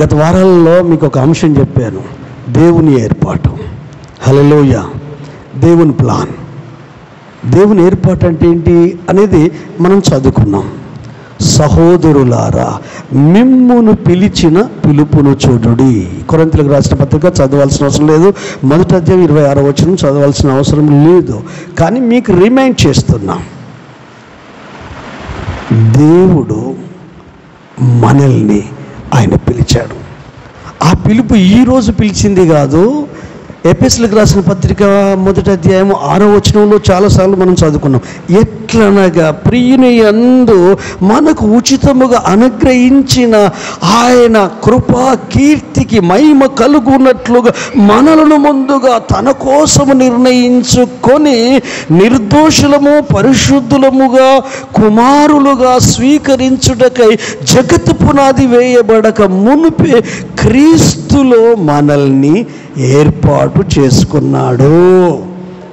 గత వారాల్లో మీకు ఒక అంశం చెప్పాను, దేవుని ఏర్పాటు. హల్లెలూయా. దేవుని ప్లాన్, దేవుని ఏర్పాటు అంటే ఏంటి అనేది మనం చదువుకున్నాం. సహోదరులారా, మిమ్మును పిలిచిన పిలుపును చూడుడి. కొరింథీయులకు రాసిన పత్రిక చదవాల్సిన అవసరం లేదు. 1వ అధ్యాయం 26వ వచనం చదవాల్సిన అవసరం లేదు. కానీ మీకు రిమైండ్ చేస్తున్నాం, దేవుడు మనల్ని ఆయన పిలిచాడు. ఆ పిలుపు ఈరోజు పిలిచింది కాదు. ఎఫెసీయులకు రాసిన పత్రిక 1వ అధ్యాయం 6వ వచనంలో చాలాసార్లు మనం చదువుకున్నాం. ఎట్లనగా ప్రియుని యందు మనకు ఉచితముగా అనుగ్రహించిన ఆయన కృపా కీర్తికి మహిమ కలుగునట్లుగా మనలను ముందుగా తన కోసము నిర్ణయించుకొని నిర్దోషులము పరిశుద్ధులముగా కుమారులుగా స్వీకరించుటకై జగత్తు పునాది వేయబడక మునుపే క్రీస్తులో మనల్ని ఏర్పాటు చేసుకున్నాడు.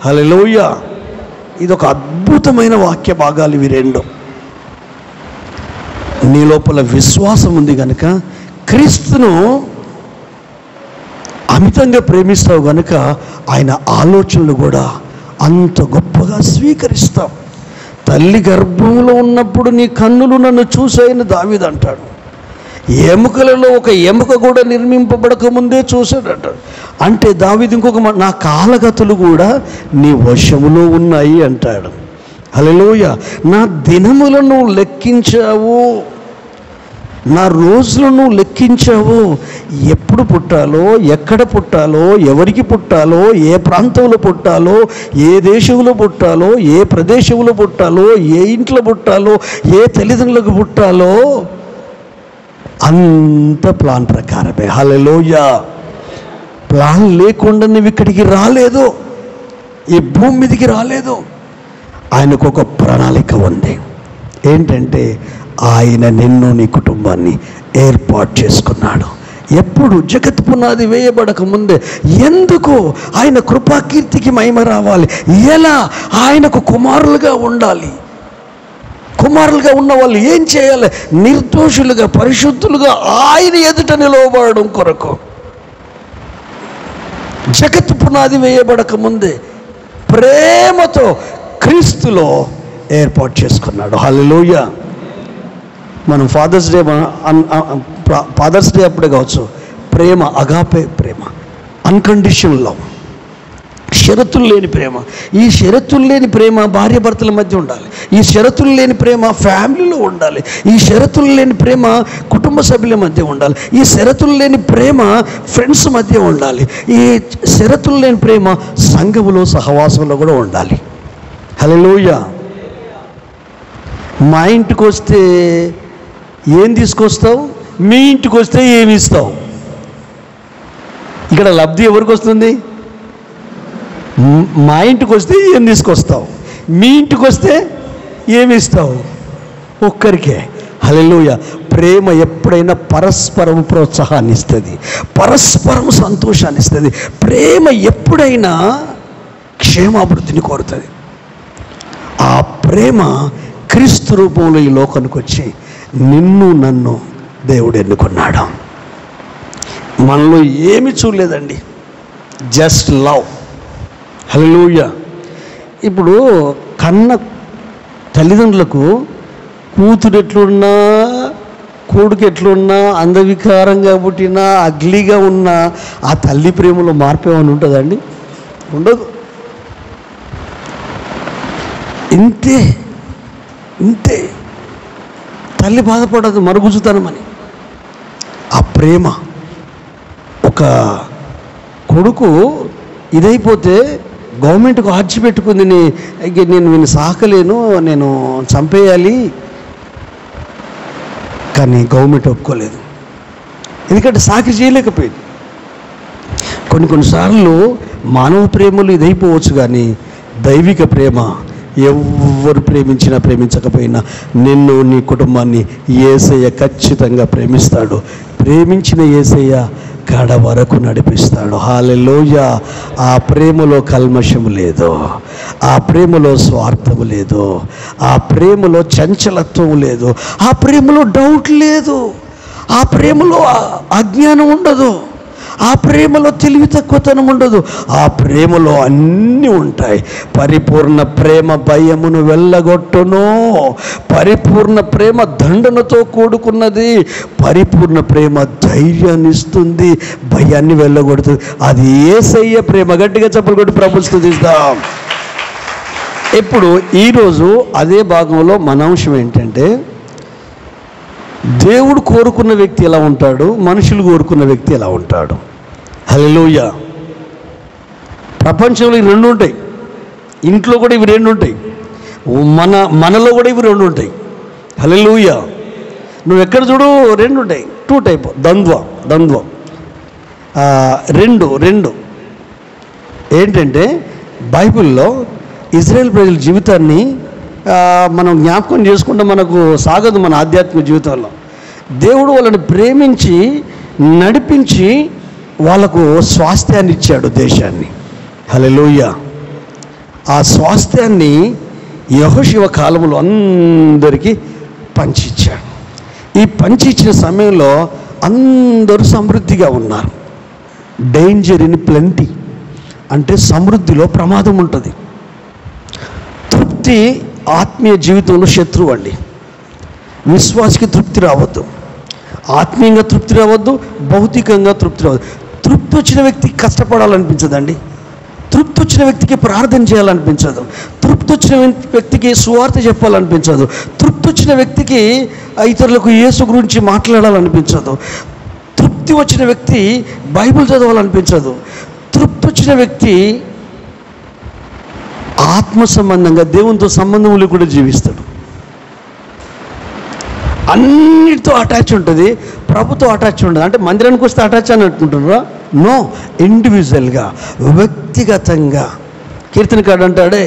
హల్లెలూయా. ఇది ఒక అద్భుతమైన వాక్య భాగాలు ఇవి రెండు. నీ లోపల విశ్వాసం ఉంది కనుక, క్రీస్తును అమితంగా ప్రేమిస్తావు కనుక ఆయన ఆలోచనలు కూడా అంత గొప్పగా స్వీకరిస్తావు. తల్లి గర్భంలో ఉన్నప్పుడు నీ కన్నులు నన్ను చూసాయని దావీదు అంటాడు. ఎముకలలో ఒక ఎముక కూడా నిర్మింపబడక ముందే చూశాడట. అంటే దావీదు ఇంకొక నా కాలగతులు కూడా నీ వశములో ఉన్నాయి అంటాడు. హల్లెలూయా. నా దినములను లెక్కించావు, నా రోజులను లెక్కించావు. ఎప్పుడు పుట్టాలో, ఎక్కడ పుట్టాలో, ఎవరికి పుట్టాలో, ఏ ప్రాంతంలో పుట్టాలో, ఏ దేశంలో పుట్టాలో, ఏ ప్రదేశంలో పుట్టాలో, ఏ ఇంట్లో పుట్టాలో, ఏ తల్లిదండ్రులకు పుట్టాలో అంత ప్లాన్ ప్రకారమే. హల్లెలూయా. ప్లాన్ లేకుండా నువ్వు ఇక్కడికి రాలేదు, ఈ భూమి మీదకి రాలేదు. ఆయనకు ఒక ప్రణాళిక ఉంది. ఏంటంటే ఆయన నిన్ను నీ కుటుంబాన్ని ఏర్పాటు చేసుకున్నాడు. ఎప్పుడు? జగత్ పునాది వేయబడక ముందే. ఎందుకు? ఆయన కృపాకీర్తికి మహిమ రావాలి. ఎలా? ఆయనకు కుమారులుగా ఉండాలి. కుమారులుగా ఉన్న వాళ్ళు ఏం చేయాలి? నిర్దోషులుగా పరిశుద్ధులుగా ఆయన ఎదుట నిలవబడడం కొరకు జగత్తు పునాది వేయబడక ముందే ప్రేమతో క్రీస్తులో ఏర్పాటు చేసుకున్నాడు. హల్లెలూయా. మనం ఫాదర్స్ డే అప్పుడే కావచ్చు, ప్రేమ, అగాపే ప్రేమ, అన్కండిషనల్ లవ్, షరతులు లేని ప్రేమ. ఈ షరతులు లేని ప్రేమ భార్యాభర్తల మధ్య ఉండాలి. ఈ షరతులు లేని ప్రేమ ఫ్యామిలీలో ఉండాలి. ఈ షరతులు లేని ప్రేమ కుటుంబ సభ్యుల మధ్య ఉండాలి. ఈ షరతులు లేని ప్రేమ ఫ్రెండ్స్ మధ్య ఉండాలి. ఈ షరతులు లేని ప్రేమ సంఘములో సహవాసంలో కూడా ఉండాలి. హల్లెలూయా. మా ఇంటికి వస్తే ఏం తీసుకొస్తావు? మీ ఇంటికి వస్తే ఏమి ఇస్తావు? ఇక్కడ లబ్ధి ఎవరికి వస్తుంది? మా ఇంటికి వస్తే ఏం తీసుకొస్తావు, మీ ఇంటికి వస్తే ఏమి ఇస్తావు? ఒక్కరికే. హల్లెలూయా. ప్రేమ ఎప్పుడైనా పరస్పరం ప్రోత్సాహాన్ని ఇస్తుంది, పరస్పరం సంతోషాన్ని ఇస్తుంది. ప్రేమ ఎప్పుడైనా క్షేమాభివృద్ధిని కోరుతుంది. ఆ ప్రేమ క్రీస్తు రూపంలో ఈ లోకానికి వచ్చి నిన్ను నన్ను దేవుడు ఎన్నుకున్నాడు. మనలో ఏమి చూడలేదండి, జస్ట్ లవ్. హల్లెలూయా. ఇప్పుడు కన్న తల్లిదండ్రులకు కూతురు ఎట్లున్నా, కొడుకు ఎట్లున్నా, అందవికారంగా పుట్టినా, అగ్లీగా ఉన్నా ఆ తల్లి ప్రేమలో మార్పు ఏమైనా ఉంటుందండి? ఉండదు. ఇంతే ఇంతే. తల్లి బాధపడదు మరుగుజుతనమని. ఆ ప్రేమ. ఒక కొడుకు ఇదైపోతే గవర్నమెంట్కు ఆర్చి పెట్టుకుంది, నేను సాకలేను, నేను చంపేయాలి. కానీ గవర్నమెంట్ ఒప్పుకోలేదు, ఎందుకంటే సాకి చేయలేకపోయింది. కొన్నిసార్లు మానవ ప్రేమలు ఇదైపోవచ్చు, కానీ దైవిక ప్రేమ ఎవరు ప్రేమించినా ప్రేమించకపోయినా నిన్ను నీ కుటుంబాన్ని యేసయ్య ఖచ్చితంగా ప్రేమిస్తాడు. ప్రేమించిన యేసయ్య కడ వరకు నడిపిస్తాడు. హల్లెలూయా. ఆ ప్రేమలో కల్మషము లేదు, ఆ ప్రేమలో స్వార్థము లేదు, ఆ ప్రేమలో చంచలత్వం లేదు, ఆ ప్రేమలో డౌట్ లేదు, ఆ ఆ ప్రేమలో అజ్ఞానం ఉండదు, ఆ ప్రేమలో తెలివి తక్కువతనం ఉండదు, ఆ ప్రేమలో అన్నీ ఉంటాయి. పరిపూర్ణ ప్రేమ భయమును వెళ్ళగొట్టును, పరిపూర్ణ ప్రేమ దండనతో కూడుకున్నది, పరిపూర్ణ ప్రేమ ధైర్యాన్ని ఇస్తుంది, భయాన్ని వెళ్ళగొడుతుంది. అది యేసయ్య ప్రేమ. గట్టిగా చప్పలు కొట్టి ప్రభువుని స్తుతిద్దాం. ఇప్పుడు ఈరోజు అదే భాగంలో మన అంశం ఏంటంటే, దేవుడు కోరుకున్న వ్యక్తి ఎలా ఉంటాడు, మనుషులు కోరుకున్న వ్యక్తి ఎలా ఉంటాడు. హల్లెలూయా. ప్రపంచంలో ఇవి రెండు ఉంటాయి, ఇంట్లో కూడా ఇవి రెండు ఉంటాయి, మనలో కూడా ఇవి రెండు ఉంటాయి. హల్లెలూయా. నువ్వు ఎక్కడ చూడు రెండు ఉంటాయి. 2 టైప్ ద్వంద్వం రెండు ఏంటంటే, బైబిల్లో ఇజ్రాయేల్ ప్రజల జీవితాన్ని మనం జ్ఞాపకం చేసుకుంటే మనకు సాగదు మన ఆధ్యాత్మిక జీవితంలో. దేవుడు వాళ్ళని ప్రేమించి నడిపించి వాళ్ళకు స్వాస్థ్యాన్ని ఇచ్చాడు, దేశాన్ని. హల్లెలూయా. ఆ స్వాస్థ్యాన్ని యెహోషువ కాలంలో అందరికీ పంచిచ్చాడు. ఈ పంచిచ్చిన సమయంలో అందరూ సమృద్ధిగా ఉన్నారు. డేంజర్ ఇన్ ప్లెంటీ అంటే సమృద్ధిలో ప్రమాదం ఉంటుంది. తృప్తి ఆత్మీయ జీవితంలో శత్రువు అండి. విశ్వాసకి తృప్తి రావద్దు, ఆత్మీయంగా తృప్తి రావద్దు, భౌతికంగా తృప్తి రావద్దు. తృప్తి వచ్చిన వ్యక్తికి కష్టపడాలనిపించదండి, తృప్తి వచ్చిన వ్యక్తికి ప్రార్థన చేయాలనిపించదు, తృప్తి వచ్చిన వ్యక్తికి సువార్త చెప్పాలనిపించదు, తృప్తి వచ్చిన వ్యక్తికి ఇతరులకు యేసు గురించి మాట్లాడాలనిపించదు, తృప్తి వచ్చిన వ్యక్తి బైబిల్ చదవాలనిపించదు, తృప్తి వచ్చిన వ్యక్తి ఆత్మ సంబంధంగా దేవునితో సంబంధం కూడా జీవిస్తాడు. అన్నిటితో అటాచ్ ఉంటుంది, ప్రభుతో అటాచ్ ఉండదు. అంటే మందిరానికి వస్తే అటాచ్ అని అనుకుంటున్నారా? నో, ఇండివిజువల్గా, వ్యక్తిగతంగా. కీర్తనకాడు అంటాడే,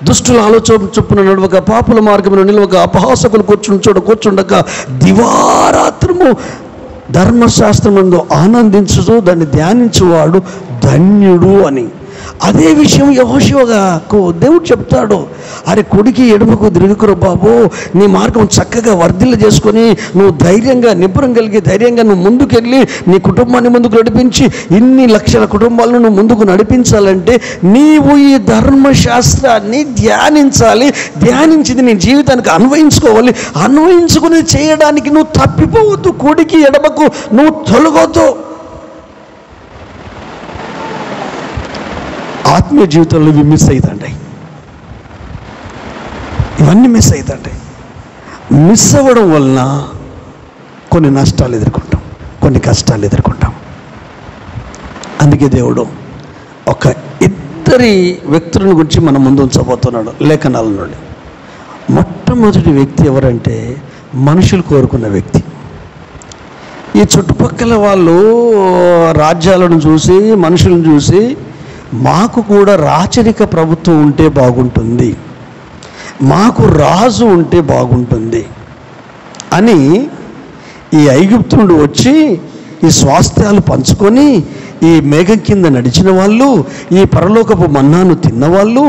దుష్టుల ఆలోచన చొప్పున నడవక, పాపుల మార్గమును నిలవక, అపహాసకులు కూర్చుండక దివారాత్రము ధర్మశాస్త్రముందు ఆనందించుతూ దాన్ని ధ్యానించువాడు ధన్యుడు అని. అదే విషయం యెహోషువకు దేవుడు చెప్తాడు, అరే కొడుకి ఎడమకు తిరుగుకురా బాబు, నీ మార్గం చక్కగా వర్ధిల్ల చేసుకొని నువ్వు ధైర్యంగా నిబ్బరం కలిగి ధైర్యంగా నువ్వు ముందుకెళ్ళి నీ కుటుంబాన్ని ముందుకు నడిపించి ఇన్ని లక్షల కుటుంబాలను నువ్వు ముందుకు నడిపించాలంటే నీవు ఈ ధర్మశాస్త్రాన్ని ధ్యానించాలి, ధ్యానించింది నీ జీవితానికి అన్వయించుకోవాలి. అన్వయించుకుని చేయడానికి నువ్వు తప్పిపోవద్దు, కొడుకి ఎడమకు నువ్వు తొలగొద్దు. ఆత్మీయ జీవితంలో ఇవి మిస్ అవుతాయి, ఇవన్నీ మిస్ అవుతాయి. మిస్ అవ్వడం వలన కొన్ని నష్టాలు ఎదుర్కొంటాం, కొన్ని కష్టాలు ఎదుర్కొంటాం. అందుకే దేవుడు ఒక ఇద్దరి వ్యక్తులను గురించి మన ముందు ఉంచబోతున్నాడు లేఖనాల నుండి. మొట్టమొదటి వ్యక్తి ఎవరంటే మనుషులు కోరుకున్న వ్యక్తి. ఈ చుట్టుపక్కల వాళ్ళు రాజ్యాలను చూసి మనుషులను చూసి మాకు కూడా రాచరిక ప్రభుత్వం ఉంటే బాగుంటుంది, మాకు రాజు ఉంటే బాగుంటుంది అని ఈ ఐగుప్తునుడు వచ్చి ఈ స్వాస్థ్యాలు పంచుకొని ఈ మేఘం కింద నడిచిన వాళ్ళు, ఈ పరలోకపు మన్నాను తిన్నవాళ్ళు,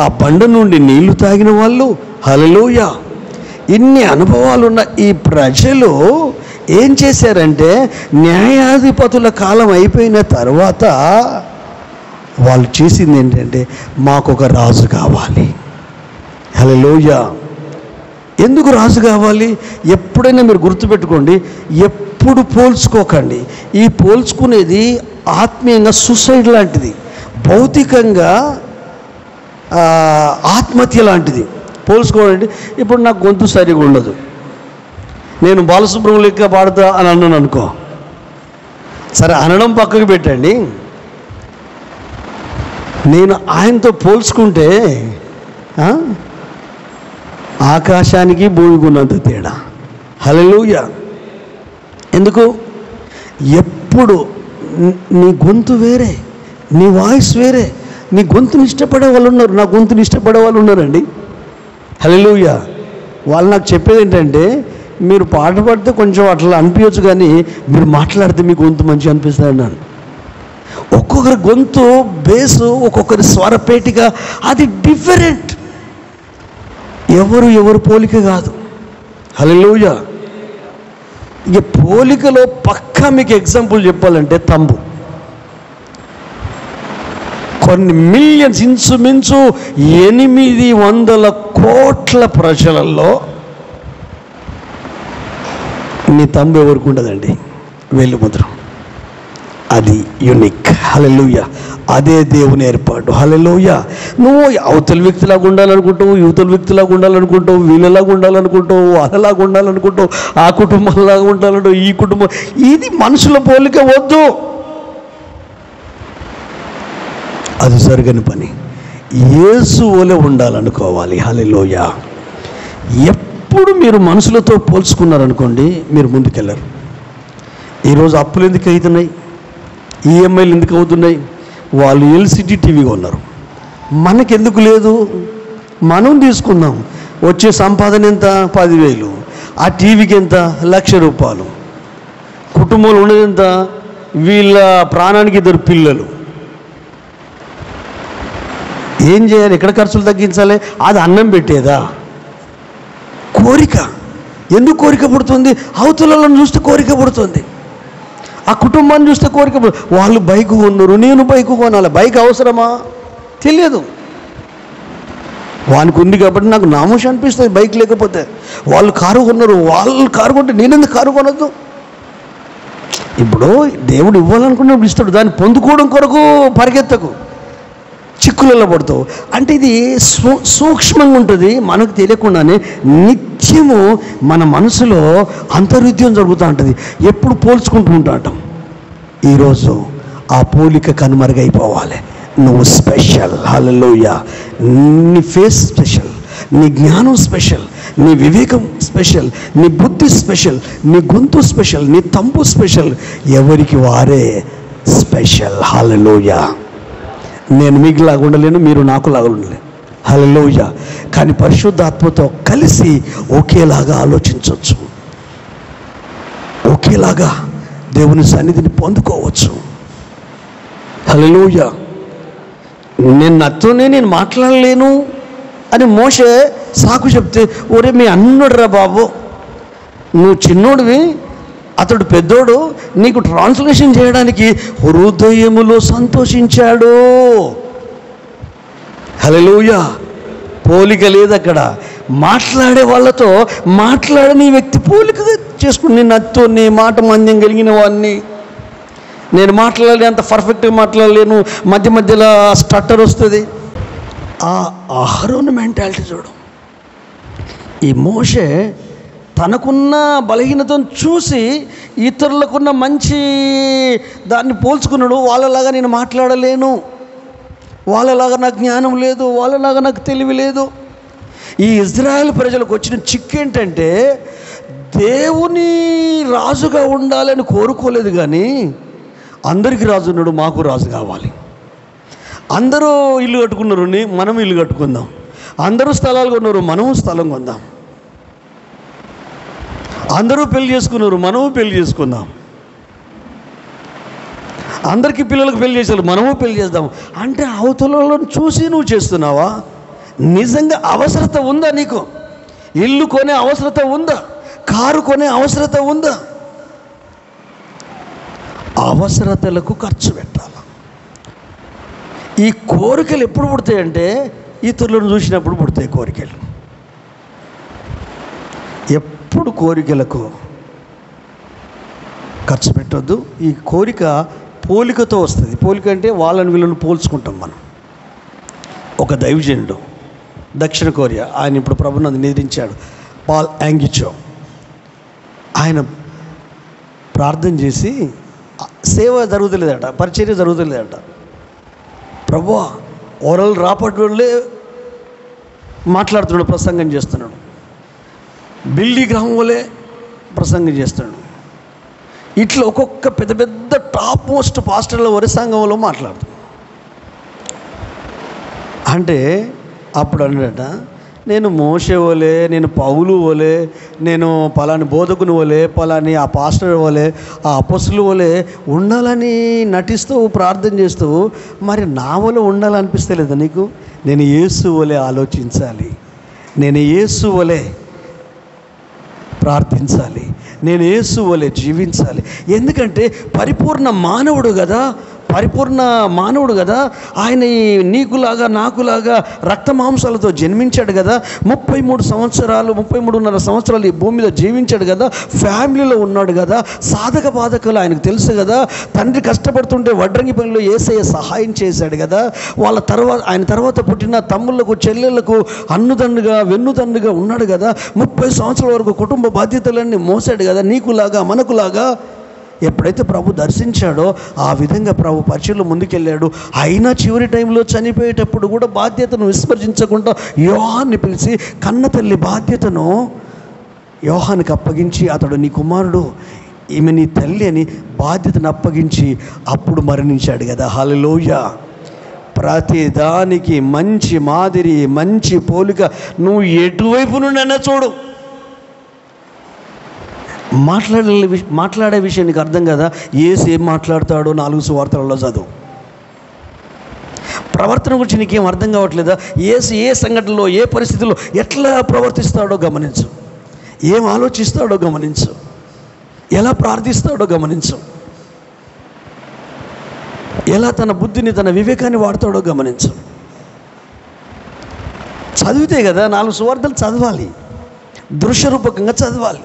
ఆ బండ నుండి నీళ్లు తాగిన వాళ్ళు, హల్లెలూయా, ఇన్ని అనుభవాలున్న ఈ ప్రజలు ఏం చేశారంటే, న్యాయాధిపతుల కాలం అయిపోయిన తర్వాత వాళ్ళు చేసింది ఏంటంటే, మాకు ఒక రాజు కావాలి. హల్లెలూయా. ఎందుకు రాజు కావాలి? ఎప్పుడైనా మీరు గుర్తుపెట్టుకోండి, ఎప్పుడు పోల్చుకోకండి. ఈ పోల్చుకునేది ఆత్మీయంగా సూసైడ్ లాంటిది, భౌతికంగా ఆత్మహత్య లాంటిది. పోల్చుకోవాలంటే, ఇప్పుడు నాకు గొంతు సరిగా ఉండదు, నేను బాలసుబ్రహ్మణ్యం లెక్క పాడుతా అని అన్నాను అనుకో, సరే అనడం పక్కకు పెట్టండి, నేను ఆయనతో పోల్చుకుంటే ఆకాశానికి భూమికి ఉన్నంత తేడా. హల్లెలూయా. ఎందుకు? ఎప్పుడు నీ గొంతు వేరే, నీ వాయిస్ వేరే. నీ గొంతుని ఇష్టపడే వాళ్ళు ఉన్నారు, నా గొంతుని ఇష్టపడే వాళ్ళు ఉన్నారండి. హల్లెలూయా. వాళ్ళు నాకు చెప్పేది ఏంటంటే, మీరు పాట పాడితే కొంచెం అట్లా అనిపించచ్చు, కానీ మీరు మాట్లాడితే మీ గొంతు మంచిగా అనిపిస్తుంది అన్నాను. ఒక్కొక్కరి గొంతు బేసు, ఒక్కొక్కరి స్వరపేటిక, అది డిఫరెంట్. ఎవరు పోలిక కాదు. హల్లెలూయా. ఇక పోలికలో పక్కా మీకు ఎగ్జాంపుల్ చెప్పాలంటే తంబు. కొన్ని మిలియన్స్, ఇంచుమించు 800 కోట్ల ప్రజలలో నీ తంబు ఎవరికి ఉండదండి, వేలిముద్ర. అది యూనిక్. హల్లెలూయా. అదే దేవుని ఏర్పాటు. హల్లెలూయా. నువ్వు అవతల వ్యక్తిలాగా ఉండాలనుకుంటావు, యువతల వ్యక్తిలాగా ఉండాలనుకుంటావు, వీళ్ళలాగా ఉండాలనుకుంటావు, వాళ్ళలాగా ఉండాలనుకుంటావు, ఆ కుటుంబంలాగా ఉండాలంటావు, ఈ కుటుంబం. ఇది మనుషుల పోలిక వద్దు, అది జరగని పని. యేసు వలె ఉండాలనుకోవాలి. హల్లెలూయా. ఎప్పుడు మీరు మనుషులతో పోల్చుకున్నారనుకోండి, మీరు ముందుకెళ్ళరు. ఈరోజు అప్పులు ఎందుకు అవుతున్నాయి, ఈఎంఐలు ఎందుకు అవుతున్నాయి? వాళ్ళు ఎల్సిడి టీవీ కొన్నారు, మనకెందుకు లేదు? మనం తీసుకుందాం. వచ్చే సంపాదన ఎంత? 10,000. ఆ టీవీకి ఎంత? ₹1,00,000. కుటుంబంలో ఉండేది ఎంత? వీళ్ళ ప్రాణానికి 2 పిల్లలు. ఏం చేయాలి? ఎక్కడ ఖర్చులు తగ్గించాలి? అది అన్నం పెట్టేదా? కోరిక. ఎందుకు కోరిక పుడుతుంది? అవతలను చూస్తే కోరిక పుడుతుంది, ఆ కుటుంబాన్ని చూస్తే కోరిక. వాళ్ళు బైక్ కొన్నారు, నేను బైక్ కొనాలి. బైక్ అవసరమా? తెలియదు. వానికి ఉంది కాబట్టి నాకు నామోషి అనిపిస్తుంది బైక్ లేకపోతే. వాళ్ళు కారు కొన్నారు, వాళ్ళు కారు కొంటే నేనెందుకు కారు కొనొద్దు? ఇప్పుడు దేవుడు ఇవ్వాలనుకున్నప్పుడు ఇస్తాడు, దాన్ని పొందుకోవడం కొరకు పరిగెత్తకు, చిక్కులలో పడతావు. అంటే ఇది సూక్ష్మంగా ఉంటుంది, మనకు తెలియకుండానే నిత్యము మన మనసులో అంతర్యుద్ధం జరుగుతూ ఉంటుంది. ఎప్పుడు పోల్చుకుంటూ ఉంటాం. ఈరోజు ఆ పోలిక కనుమరుగైపోవాలి. నువ్వు స్పెషల్. హల్లెలూయా. నీ ఫేస్ స్పెషల్, నీ జ్ఞానం స్పెషల్, నీ వివేకం స్పెషల్, నీ బుద్ధి స్పెషల్, నీ గొంతు స్పెషల్, నీ తంబు స్పెషల్. ఎవరికి వారే స్పెషల్. హల్లెలూయా. నేను మీకులాగా ఉండలేను, మీరు నాకులాగా ఉండలేను. హల్లెలూయా. కానీ పరిశుద్ధాత్మతో కలిసి ఒకేలాగా ఆలోచించవచ్చు, ఒకేలాగా దేవుని సన్నిధిని పొందుకోవచ్చు. హల్లెలూయా. నాతోనే మాట్లాడలేను అని మోషే సాకు చెప్తే, ఒరే మీ అన్నుడురా బాబు, నువ్వు చిన్నోడివి, అతడు పెద్దోడు, నీకు ట్రాన్స్లేషన్ చేయడానికి హృదయములో సంతోషించాడు. హల్లెలూయా. పోలిక లేదు అక్కడ. మాట్లాడే వాళ్ళతో మాట్లాడని వ్యక్తి పోలిక చేసుకుని, నేను అత్తో నీ మాట మంద్యం కలిగిన వాడిని, నేను మాట్లాడలే, అంత పర్ఫెక్ట్గా మాట్లాడలేను, మధ్య మధ్యలో స్టట్టర్ వస్తుంది. ఆ అహరోను మెంటాలిటీ చూడు. ఈ మోషే తనకున్న బలహీనతను చూసి ఇతరులకున్న మంచి దాన్ని పోల్చుకున్నాడు. వాళ్ళలాగా నేను మాట్లాడలేను, వాళ్ళలాగా నాకు జ్ఞానం లేదు, వాళ్ళలాగా నాకు తెలివి లేదు. ఈ ఇజ్రాయెల్ ప్రజలకు వచ్చిన చిక్కు ఏంటంటే, దేవుని రాజుగా ఉండాలని కోరుకోలేదు, కానీ అందరికీ రాజు ఉన్నాడు, మాకు రాజు కావాలి. అందరూ ఇల్లు కట్టుకున్నారు, మనం ఇల్లు కట్టుకుందాం. అందరూ స్థలాలు కొన్నారు, మనము స్థలం కొందాం. అందరూ పెళ్లి చేసుకున్నారు, మనము పెళ్లి చేసుకుందాం. అందరికీ పిల్లలకు పెళ్లి చేశారు, మనము పెళ్లి చేద్దాం. అంటే అవతలను చూసి నువ్వు చేస్తున్నావా? నిజంగా అవసరత ఉందా నీకు? ఇల్లు కొనే అవసరత ఉందా? కారు కొనే అవసరత ఉందా? అవసరతలకు ఖర్చు పెట్టాలి. ఈ కోరికలు ఎప్పుడు పుడతాయంటే, ఇతరులను చూసినప్పుడు పుడతాయి కోరికలు. ఎప్పుడు కోరికలకు ఖర్చు పెట్టొద్దు. ఈ కోరిక పోలికతో వస్తుంది. పోలిక అంటే వాళ్ళని వీళ్ళని పోల్చుకుంటాం మనం. ఒక దైవజనుడు దక్షిణ కొరియా, ఆయన ఇప్పుడు ప్రభునందు నిద్రించాడు, పాల్ యాంగిచో. ఆయన ప్రార్థన చేసి సేవ జరుగుతలేదట, పరిచర్య జరుగుతలేదట. ప్రభువా, ఓరల్ రాపటి వాళ్ళే మాట్లాడుతున్నాడు, ప్రసంగం చేస్తున్నాడు, బిల్లి గ్రామం వల్లే ప్రసంగం చేస్తున్నాడు. ఇట్లా ఒక్కొక్క పెద్ద పెద్ద టాప్ మోస్ట్ పాస్టర్ల వరి సంఘంలో మాట్లాడుతున్నాడు. అంటే అప్పుడు అన్నాడట, నేను మోషే వలే, నేను పౌలు వలే, నేను పలాని బోధకుని వలే, పలాని ఆ పాస్టర్ వలే, ఆ అపోస్తుల వలే ఉండాలని నటిస్తూ ప్రార్థన చేస్తూ, మరి నా వలే ఉండాలనిపిస్తలేదా నీకు? నేను యేసు వలే ఆలోచించాలి, నేను యేసు వలే ప్రార్థించాలి, నేను యేసు వలె జీవించాలి. ఎందుకంటే పరిపూర్ణ మానవుడు కదా, ఆయన నీకులాగా నాకులాగా రక్త మాంసాలతో జన్మించాడు కదా, 33.5 సంవత్సరాలు ఈ భూమి మీద జీవించాడు కదా, ఫ్యామిలీలో ఉన్నాడు కదా, సాధక బాధకులు ఆయనకు తెలుసు కదా, తండ్రి కష్టపడుతుంటే వడ్రంగి పనిలో యేసయ్య సహాయం చేశాడు కదా, ఆయన తర్వాత పుట్టిన తమ్ముళ్లకు చెల్లెళ్లకు వెన్నుదన్నుగా ఉన్నాడు కదా, 30 సంవత్సరాల వరకు కుటుంబ బాధ్యతలన్నీ మోసాడు కదా, నీకులాగా మనకులాగా. ఎప్పుడైతే ప్రభు దర్శించాడో ఆ విధంగా ప్రభు పరిచయంలో ముందుకెళ్ళాడు. అయినా చివరి టైంలో చనిపోయేటప్పుడు కూడా బాధ్యతను విస్మరించకుండా యోహాన్ని పిలిచి కన్న తల్లి బాధ్యతను యోహానికి అప్పగించి, అతడు నీ కుమారుడు, ఈమె నీ తల్లి అని బాధ్యతను అప్పగించి అప్పుడు మరణించాడు కదా. హల్లెలూయా. ప్రతి దానికి మంచి మాదిరి, మంచి పోలిక. నువ్వు ఎటువైపు నుండైనా చూడు, మాట్లాడే విషయం నీకు అర్థం కదా. యేసు ఏం మాట్లాడతాడో 4 సువార్తలలో చదువు. ప్రవర్తన గురించి నీకేం అర్థం కావట్లేదా? యేసు ఏ సంఘటనలో, ఏ పరిస్థితుల్లో ఎట్లా ప్రవర్తిస్తాడో గమనించు, ఏం ఆలోచిస్తాడో గమనించు, ఎలా ప్రార్థిస్తాడో గమనించు, ఎలా తన బుద్ధిని, తన వివేకాన్ని వాడతాడో గమనించు. చదివితే కదా 4 సువార్తలు చదవాలి, దృశ్యరూపకంగా చదవాలి.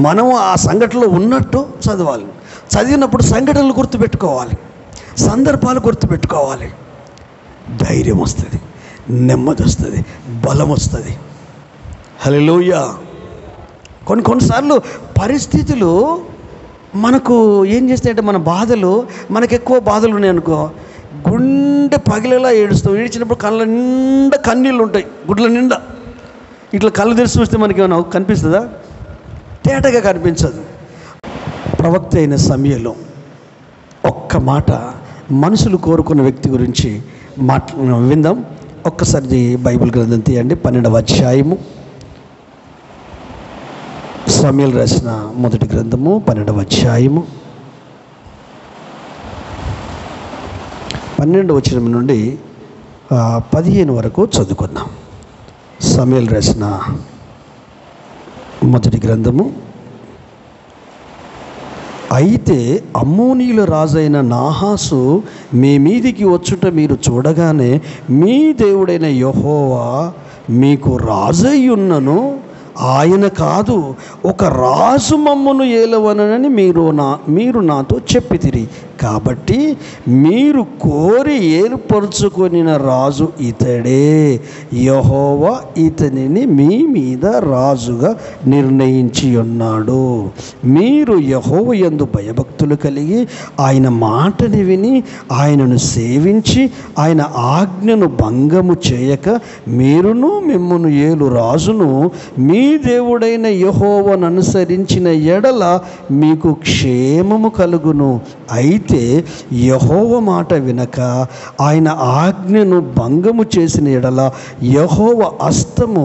మనం ఆ సంఘటనలో ఉన్నట్టు చదవాలి. చదివినప్పుడు సంఘటనలు గుర్తుపెట్టుకోవాలి, సందర్భాలు గుర్తుపెట్టుకోవాలి. ధైర్యం వస్తుంది, నెమ్మది వస్తుంది, బలం వస్తుంది. హల్లెలూయా. కొన్నిసార్లు పరిస్థితులు మనకు ఏం చేస్తాయంటే, మన బాధలు, మనకు ఎక్కువ బాధలు ఉన్నాయి అనుకో, గుండె పగిలేలా ఏడుస్తాం. ఏడ్చినప్పుడు కళ్ళ నిండా కన్నీళ్ళు ఉంటాయి, గుడ్ల నిండా. ఇట్లా కళ్ళు తెరిచి చూస్తే మనకి ఏమైనా కనిపిస్తుందా? తేటగా కనిపించదు. ప్రవక్త అయిన సమయంలో ఒక్క మాట మనుషులు కోరుకున్న వ్యక్తి గురించి విందాం. ఒక్కసారి బైబిల్ గ్రంథం తీయండి, 12వ అధ్యాయము. సమూయేలు రాసిన మొదటి గ్రంథము 12వ అధ్యాయము 12వ వచనం నుండి 15 వరకు చదువుకుందాం. సమూయేలు రాసిన మొదటి గ్రంథము. అయితే అమ్మోనీయుల రాజైన నాహాసు మీ మీదికి వచ్చుట మీరు చూడగానే మీ దేవుడైన యెహోవా మీకు రాజయ్యున్నను, ఆయన కాదు, ఒక రాజు మమ్మను ఏలవనని మీరు నాతో చెప్పితిరి. కాబట్టి మీరు కోరి ఏర్పరచుకొనిన రాజు ఇతడే. యెహోవా ఇతనిని మీ మీద రాజుగా నిర్ణయించి ఉన్నాడు. మీరు యెహోవా యందు భయభక్తులు కలిగి ఆయన మాటని విని ఆయనను సేవించి ఆయన ఆజ్ఞను భంగము చేయక మీరును మిమ్మును ఏలు రాజును మీ దేవుడైన యెహోవాను అనుసరించిన ఎడల మీకు క్షేమము కలుగును. అయితే యెహోవా మాట వినక ఆయన ఆజ్ఞను భంగము చేసిన ఎడల యెహోవా హస్తము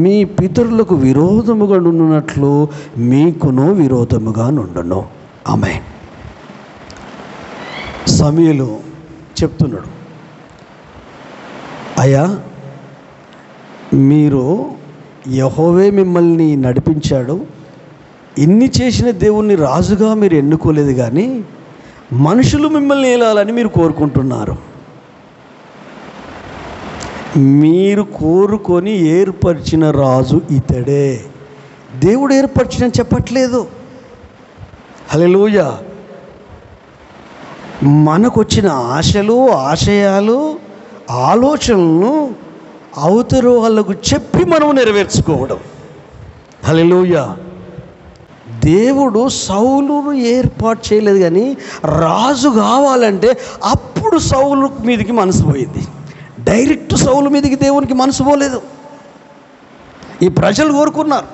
మీ పితరులకు విరోధముగా నుండునట్లు మీకును విరోధముగా నుండును. ఆమేన్. సమూయేలు చెప్తున్నాడు, అయ్యా మీరు యెహోవే మిమ్మల్ని నడిపించాడు, ఇన్ని చేసిన దేవుణ్ణి రాజుగా మీరు ఎన్నుకోలేదు, కానీ మనుషులు మిమ్మల్ని ఏలాలని మీరు కోరుకుంటున్నారు. మీరు కోరుకొని ఏర్పరిచిన రాజు ఇతడే. దేవుడు ఏర్పరిచిన చెప్పట్లేదు. హల్లెలూయా. మనకొచ్చిన ఆశలు, ఆశయాలు, ఆలోచనలను అవతల వాళ్ళకు చెప్పి మనం నెరవేర్చుకోవడం. హల్లెలూయా. దేవుడు సౌలును ఏర్పాటు చేయలేదు, కానీ రాజు కావాలంటే అప్పుడు సౌలు మీదకి మనసు పోయింది. డైరెక్ట్ సౌలు మీదకి దేవునికి మనసు పోలేదు. ఈ ప్రజలు కోరుకున్నారు,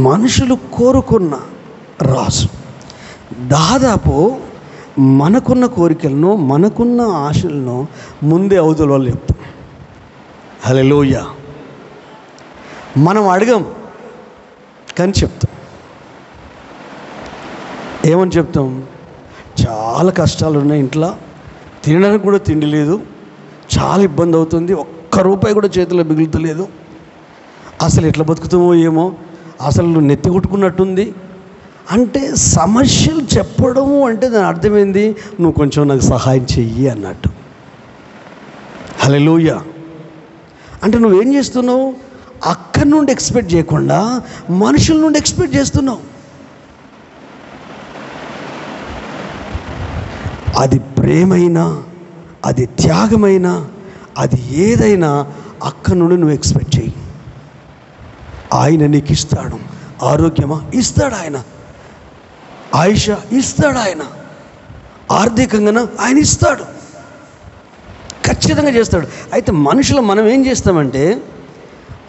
మనుషులు కోరుకున్న రాజు. దాదాపు మనకున్న కోరికలను, మనకున్న ఆశలను ముందే అవతల వాళ్ళు చెప్తాం. హల్లెలూయా. మనం అడగం కానీ చెప్తాం. ఏమని చెప్తాం? చాలా కష్టాలు ఉన్నాయి, ఇంట్లో తినడానికి కూడా తిండి లేదు, చాలా ఇబ్బంది అవుతుంది, ఒక్క రూపాయి కూడా చేతిలో మిగులుతలేదు, అసలు ఎట్లా బతుకుతామో ఏమో, అసలు నువ్వు నెత్తి కొట్టుకున్నట్టుంది అంటే సమస్యలు చెప్పడము అంటే దాని అర్థమైంది, నువ్వు కొంచెం నాకు సహాయం చెయ్యి అన్నట్టు. హల్లెలూయా. అంటే నువ్వేం చేస్తున్నావు? అక్కడి నుండి ఎక్స్పెక్ట్ చేయకుండా మనుషుల నుండి ఎక్స్పెక్ట్ చేస్తున్నావు. అది ప్రేమైనా, అది త్యాగమైనా, అది ఏదైనా అక్కడి నుండి నువ్వు ఎక్స్పెక్ట్ చేయి. ఆయన నీకు ఇస్తాడు. ఆరోగ్యమా? ఇస్తాడు ఆయన. ఆయుష ఇస్తాడు ఆయన. ఆర్థికంగా ఆయన ఇస్తాడు, ఖచ్చితంగా చేస్తాడు. అయితే మనుషులు మనం ఏం చేస్తామంటే,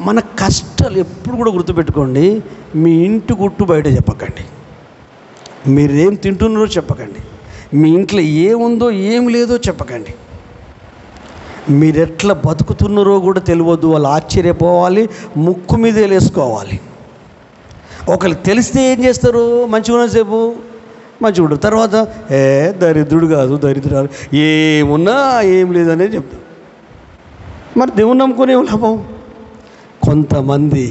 మన కష్టాలు ఎప్పుడు కూడా గుర్తుపెట్టుకోండి, మీ ఇంటి గుట్టు బయట చెప్పకండి, మీరేం తింటున్నారో చెప్పకండి, మీ ఇంట్లో ఏముందో ఏం లేదో చెప్పకండి, మీరెట్లా బతుకుతున్నారో కూడా తెలియదు. వాళ్ళు ఆశ్చర్యపోవాలి, ముక్కు మీదే వేసుకోవాలి. ఒకరికి తెలిస్తే ఏం చేస్తారు? మంచిగా ఉన్నసేపు మంచిగా ఉంటారు, తర్వాత దరిద్రుడు కాదు దరిద్రాలు ఏమున్నా ఏం లేదనే చెప్తారు. మరి దేవుని నమ్ముకునే లాభం? కొంతమంది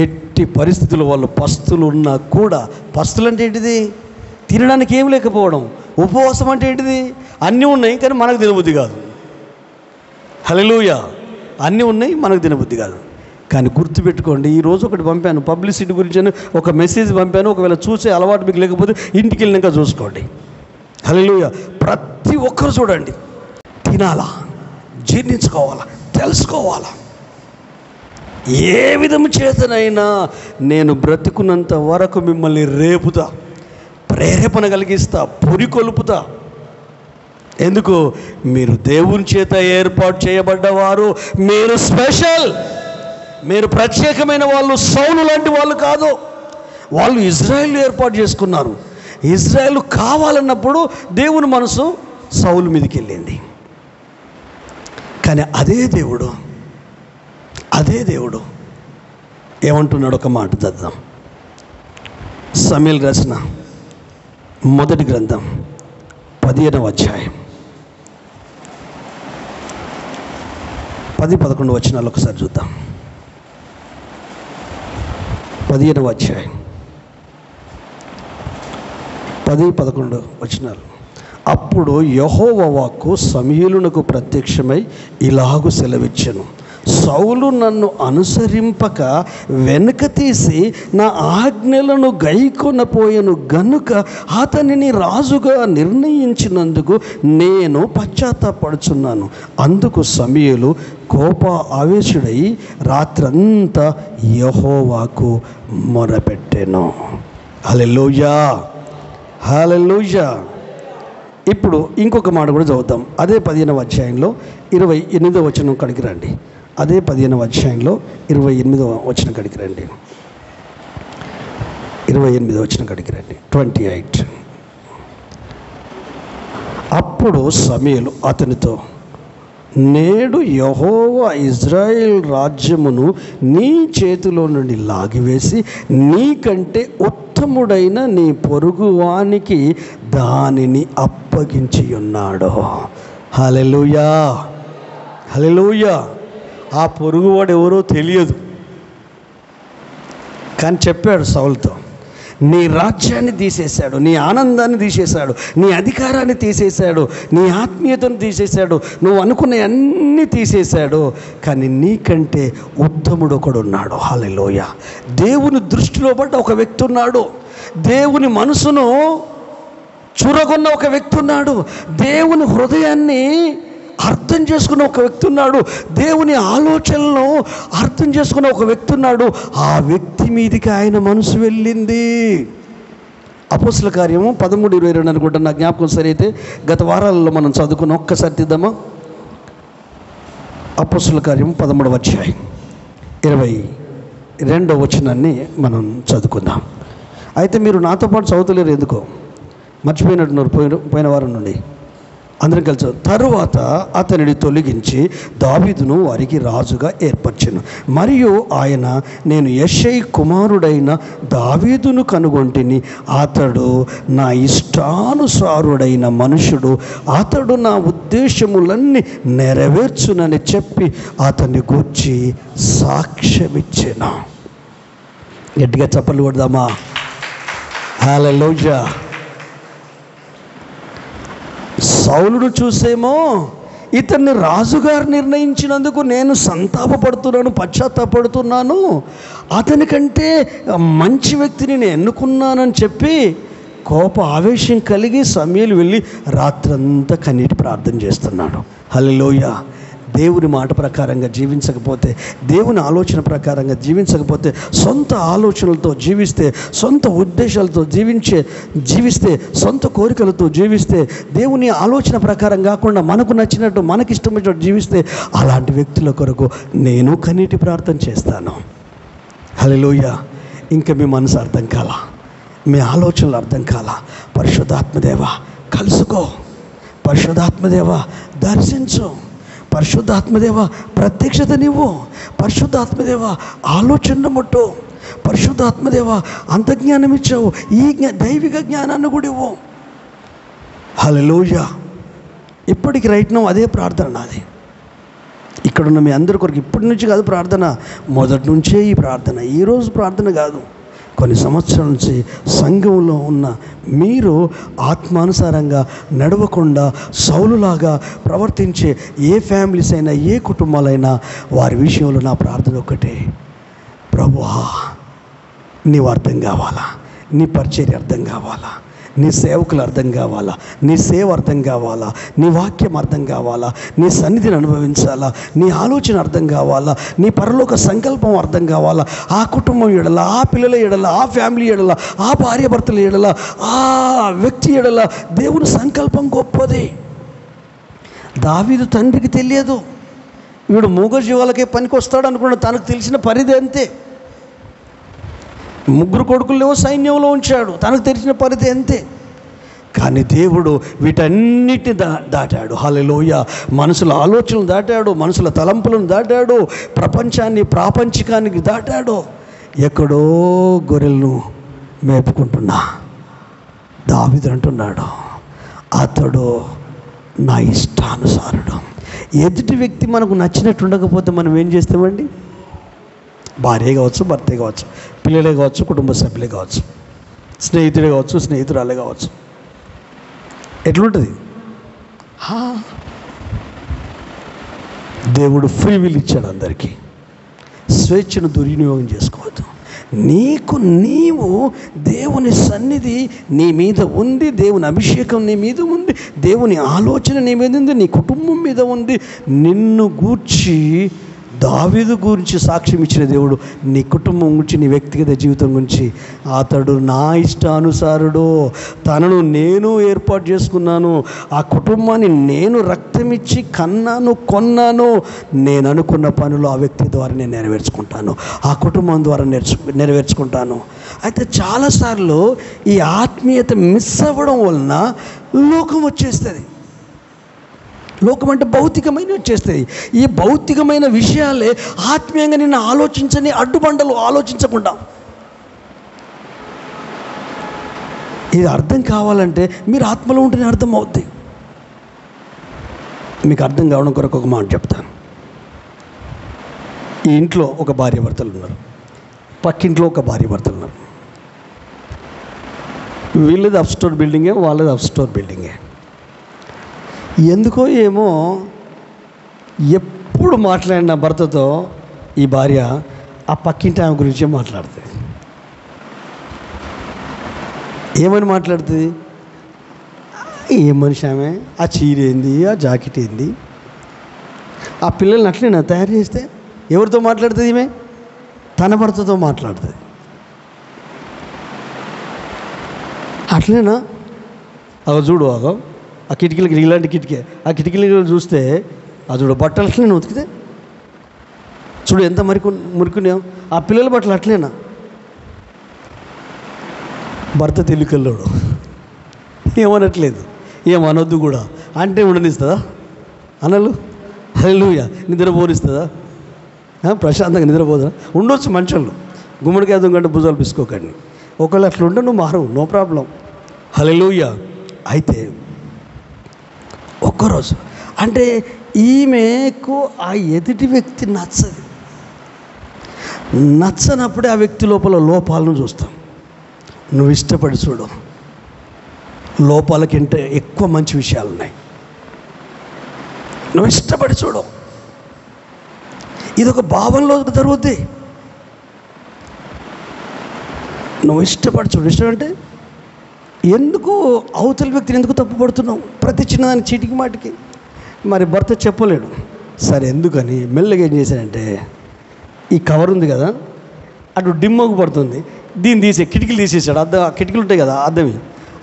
ఎట్టి పరిస్థితులు వాళ్ళు పస్తులు ఉన్నా కూడా, పస్తులు అంటే ఏంటిది? తినడానికి ఏం లేకపోవడం. ఉపవాసం అంటే ఏంటిది? అన్నీ ఉన్నాయి కానీ మనకు తినబుద్ధి కాదు. హల్లెలూయా. అన్నీ ఉన్నాయి, మనకు తినబుద్ధి కాదు. కానీ గుర్తుపెట్టుకోండి, ఈరోజు ఒకటి పంపాను, పబ్లిసిటీ గురించి ఒక మెసేజ్ పంపాను. ఒకవేళ చూసే అలవాటు మీకు లేకపోతే ఇంటికి వెళ్ళినాక చూసుకోండి. హల్లెలూయా. ప్రతి ఒక్కరు చూడండి, తినాలా, జీర్ణించుకోవాలా, తెలుసుకోవాలా. ఏ విధము చేతనైనా నేను బ్రతికున్నంత వరకు మిమ్మల్ని రేపుతా, ప్రేరేపణ కలిగిస్తా, పురికొల్పుతా. ఎందుకు? మీరు దేవుని చేత ఏర్పాటు చేయబడ్డవారు, మీరు స్పెషల్, మీరు ప్రత్యేకమైన వాళ్ళు. సౌలు లాంటి వాళ్ళు కాదు. వాళ్ళు ఇజ్రాయేల్ ఏర్పాటు చేసుకున్నారు. ఇజ్రాయేల్ కావాలన్నప్పుడు దేవుని మనసు సౌలు మీదకి వెళ్ళింది. కానీ అదే దేవుడు ఏమంటున్నాడు? ఒక మాట చదువుదాం. సమూయేలు రాసిన మొదటి గ్రంథం 15వ అధ్యాయం 10-11 వచనాలు ఒకసారి చూద్దాం. 15వ అధ్యాయం 10-11 వచనాలు. అప్పుడు యెహోవా వాక్కు సమూయేలునకు ప్రత్యక్షమై ఇలాగు సెలవిచ్చెను, సౌలు నన్ను అనుసరింపక వెనుక తీసి నా ఆజ్ఞలను గైకొనపోయెను గనుక అతనిని రాజుగా నిర్ణయించినందుకు నేను పశ్చాత్తాపడుచున్నాను. అందుకు సమూయేలు కోప ఆవేశుడై రాత్రంతా యెహోవాకు మొరపెట్టెను. హల్లెలూయా, హల్లెలూయా. ఇప్పుడు ఇంకొక మాట కూడా చదువుతాం. అదే 15వ అధ్యాయంలో 28వ వచనం కాడికి రండి. అదే 15వ అధ్యాయంలో 28వ వచనం కాడికి రండి. 28వ వచనం కాడికి రండి. 28. అప్పుడు సమూయేలు అతనితో, నేడు యెహోవా ఇజ్రాయేల్ రాజ్యమును నీ చేతిలో నుండి లాగివేసి నీకంటే ఉత్తముడైన నీ పొరుగువానికి దానిని అప్పగించి ఉన్నాడు. హల్లెలూయా, హల్లెలూయా. ఆ పొరుగువాడు ఎవరో తెలియదు, కానీ చెప్పాడు సౌలుతో, నీ రాజ్యాన్ని తీసేశాడు, నీ ఆనందాన్ని తీసేశాడు, నీ అధికారాన్ని తీసేశాడు, నీ ఆత్మీయతను తీసేశాడు, నువ్వు అనుకునే అన్నీ తీసేశాడు, కానీ నీకంటే ఉత్తముడు ఒకడు ఉన్నాడు. హల్లెలూయా. దేవుని దృష్టిలో పడ్డ ఒక వ్యక్తి ఉన్నాడు, దేవుని మనసును చూరగొన్న ఒక వ్యక్తి ఉన్నాడు, దేవుని హృదయాన్ని అర్థం చేసుకున్న ఒక వ్యక్తి ఉన్నాడు, దేవుని ఆలోచనలను అర్థం చేసుకున్న ఒక వ్యక్తి ఉన్నాడు. ఆ వ్యక్తి మీదకి ఆయన మనసు వెళ్ళింది. అపోస్తల కార్యము 13:22 అనుకుంటా, నా జ్ఞాపకం సరైతే. గత వారాలలో మనం చదువుకున్న, ఒక్కసారి తీద్దామా? అపోస్తల కార్యం 13వ అధ్యాయం 22వ వచనాన్ని మనం చదువుకుందాం. అయితే మీరు నాతో పాటు చదువుతలేరు, ఎందుకో మర్చిపోయినట్టున్నారు పోయిన వారం నుండి. అందరం కలిసి. తరువాత అతనిని తొలగించి దావీదును వారికి రాజుగా ఏర్పరచెను. మరియు ఆయన, నేను యెషై కుమారుడైన దావీదును కనుగొంటిని, అతడు నా ఇష్టానుసారుడైన మనుషుడు, అతడు నా ఉద్దేశములన్నీ నెరవేర్చునని చెప్పి అతన్ని గూర్చి సాక్ష్యమిచ్చెను. గట్టిగా చప్పట్లు కొడదామా? హల్లెలూయా. సౌలును చూసేమో ఇతన్ని రాజుగారు నిర్ణయించినందుకు నేను సంతాపపడుతున్నాను, పశ్చాత్తాపడుతున్నాను, అతనికంటే మంచి వ్యక్తిని నేను ఎన్నుకున్నానని చెప్పి ఆవేశం కలిగి సమూయేలు వెళ్ళి రాత్రంతా కన్నీటి ప్రార్థన చేస్తున్నాడు. హల్లెలూయా. దేవుని మాట ప్రకారంగా జీవించకపోతే, దేవుని ఆలోచన ప్రకారంగా జీవించకపోతే, సొంత ఆలోచనలతో జీవిస్తే, సొంత ఉద్దేశాలతో జీవిస్తే, సొంత కోరికలతో జీవిస్తే, దేవుని ఆలోచన ప్రకారం కాకుండా మనకు నచ్చినట్టు, మనకి ఇష్టమైనట్టు జీవిస్తే, అలాంటి వ్యక్తుల కొరకు నేను కన్నీటి ప్రార్థన చేస్తాను. హల్లెలూయా. ఇంకా మీ మనసు అర్థం కాలా, మీ ఆలోచనలు అర్థం కాలా, పరిశుద్ధాత్మదేవ కలుసుకో, పరిశుద్ధాత్మదేవ దర్శించు, పరిశుద్ధాత్మదేవ ప్రత్యక్షత నీవు, పరిశుద్ధాత్మదేవ ఆలోచన ముట్టు, పరిశుద్ధాత్మదేవ అంతజ్ఞానం ఇచ్చావు, ఈ దైవిక జ్ఞానాన్ని కూడా ఇవ్వు. హల్లెలూయా. ఇప్పటికి రైట్ నౌ అదే ప్రార్థన నాది. ఇక్కడున్న మీ అందరి కొరకు ఇప్పటి నుంచి కాదు ప్రార్థన, మొదటి నుంచే ఈ ప్రార్థన. ఈరోజు ప్రార్థన కాదు, కొన్ని సంవత్సరాల నుంచి సంఘంలో ఉన్న మీరు ఆత్మానుసారంగా నడవకుండా సౌలులాగా ప్రవర్తించే ఏ ఫ్యామిలీస్ అయినా, ఏ కుటుంబాలైనా, వారి విషయంలో నా ప్రార్థన ఒక్కటే, ప్రభువా నీవు అర్థం కావాలా, నీ పరిచర్య అర్థం కావాలా, నీ సేవకులు అర్థం కావాలా, నీ సేవ అర్థం కావాలా, నీ వాక్యం అర్థం కావాలా, నీ సన్నిధిని అనుభవించాలా, నీ ఆలోచన అర్థం కావాలా, నీ పరలోక సంకల్పం అర్థం కావాలా, ఆ కుటుంబం ఎడల, ఆ పిల్లల ఎడల, ఆ ఫ్యామిలీ ఎడల, ఆ భార్యాభర్తల ఎడల, ఆ వ్యక్తి ఎడల దేవుని సంకల్పం గొప్పది. దావీదు తండ్రికి తెలియదు, వీడు మూగజీవాలకే పనికి వస్తాడు అనుకున్నాడు, తనకు తెలిసిన పరిధి అంతే. ముగ్గురు కొడుకులేమో సైన్యంలో ఉంచాడు, తనకు తెలిసిన పరిధి అంతే. కానీ దేవుడు వీటన్నిటిని దాటాడు. హల్లెలూయా. మనుషుల ఆలోచనలు దాటాడు, మనుషుల తలంపులను దాటాడు, ప్రపంచాన్ని ప్రాపంచికానికి దాటాడు. ఎక్కడో గొర్రెలను మేపుకుంటున్నా దావీదు అంటున్నాడు, అతడు నా ఇష్టానుసారుడు. ఎదుటి వ్యక్తి మనకు నచ్చినట్టు ఉండకపోతే మనం ఏం చేస్తామండి? భార్య కావచ్చు, భర్తే కావచ్చు, పిల్లలే కావచ్చు, కుటుంబ సభ్యులే కావచ్చు, స్నేహితుడే కావచ్చు, స్నేహితురాలే కావచ్చు, ఎట్లుంటుంది? దేవుడు ఫ్రీ విల్ ఇచ్చాడు అందరికీ. స్వేచ్ఛను దుర్వినియోగం చేసుకోవద్దు. నీవు దేవుని సన్నిధి నీ మీద ఉంది, దేవుని అభిషేకం నీ మీద ఉంది, దేవుని ఆలోచన నీ మీద ఉంది, నీ కుటుంబం మీద ఉంది. నిన్ను గూర్చి దావీదు గురించి సాక్ష్యం ఇచ్చిన దేవుడు నీ కుటుంబం గురించి, నీ వ్యక్తిగత జీవితం గురించి, అతడు నా ఇష్టానుసారుడు, తనను నేను ఏర్పాటు చేసుకున్నాను, ఆ కుటుంబాన్ని నేను రక్తమిచ్చి కన్నాను, కొన్నాను, నేను అనుకున్న పనులు ఆ వ్యక్తి ద్వారా నేను నెరవేర్చుకుంటాను, ఆ కుటుంబం ద్వారా నెరవేర్చుకుంటాను. అయితే చాలాసార్లు ఈ ఆత్మీయత మిస్ అవ్వడం వలన లోకం వచ్చేస్తుంది. లోకం అంటే భౌతికమైన వచ్చేస్తాయి. ఈ భౌతికమైన విషయాలే ఆత్మీయంగా నిన్ను ఆలోచించని అడ్డుబండలు, ఆలోచించకుండా. ఇది అర్థం కావాలంటే మీరు ఆత్మలో ఉంటేనే అర్థం అవుద్ది. మీకు అర్థం కావడం కొరకు ఒక మాట చెప్తాను. ఈ ఇంట్లో ఒక భార్యాభర్తలు ఉన్నారు, పక్కింట్లో ఒక భార్యాభర్తలు ఉన్నారు. వీళ్ళది అప్ స్టోర్ బిల్డింగే, వాళ్ళది అప్ స్టోర్ బిల్డింగే. ఎందుకో ఏమో ఎప్పుడు మాట్లాడిన భర్తతో ఈ భార్య ఆ పక్కింటి ఆమె గురించే మాట్లాడుతుంది. ఏమని మాట్లాడుతుంది? ఏం మనిషి ఆమె, ఆ చీర ఏంది, ఆ జాకెట్ ఏంది, ఆ పిల్లల్ని అట్లేనా తయారు చేస్తే? ఎవరితో మాట్లాడుతుంది ఈమె? తన భర్తతో మాట్లాడుతుంది. అట్లేనా? అగో చూడు, అగో ఆ కిటికీలకి, ఇలాంటి కిటికీ, ఆ కిటికీలు చూస్తే అది చూడు, బట్టలు అట్లనే ఉతికితే చూడు ఎంత మురుకున్నాం. ఆ పిల్లల బట్టలు అట్లేనా? భర్త తెలికల్లోడు ఏమనట్లేదు, ఏమనొద్దు కూడా. అంటే ఉండనిస్తుందా అనలు? హల్లెలూయా. నిద్రపోనిస్తుందా? ప్రశాంతంగా నిద్రపోదా? ఉండొచ్చు మంచోళ్ళు, గుమ్మడికాయ కంటే భుజాలు పిసుకోకండి. ఒకవేళ అట్లా ఉంటే నువ్వు మారు, నో ప్రాబ్లం. హల్లెలూయా. అయితే ఒక్కరోజు అంటే ఈమెకు ఆ ఎదుటి వ్యక్తి నచ్చనప్పుడే ఆ వ్యక్తి లోపల లోపాలను చూస్తాం. నువ్వు ఇష్టపడి చూడు, లోపాలకంటే ఎక్కువ మంచి విషయాలు ఉన్నాయి. నువ్వు ఇష్టపడి చూడు, ఇదొక భావంలో జరుగుద్ది. నువ్వు ఇష్టపడి చూడు. ఇష్టం అంటే ఎందుకు అవతల వ్యక్తిని ఎందుకు తప్పుపడుతున్నావు? ప్రతి చిన్నదాన్ని చీటికి మాటికి. మరి భర్త చెప్పలేడు. సరే ఎందుకని మెల్లగా ఏం చేశాడంటే, ఈ కవర్ ఉంది కదా, అటు డిమ్మకు పడుతుంది, దీన్ని తీసే కిటికీలు తీసేసాడు. ఆ కిటికీలు ఉంటాయి కదా అద్దవి,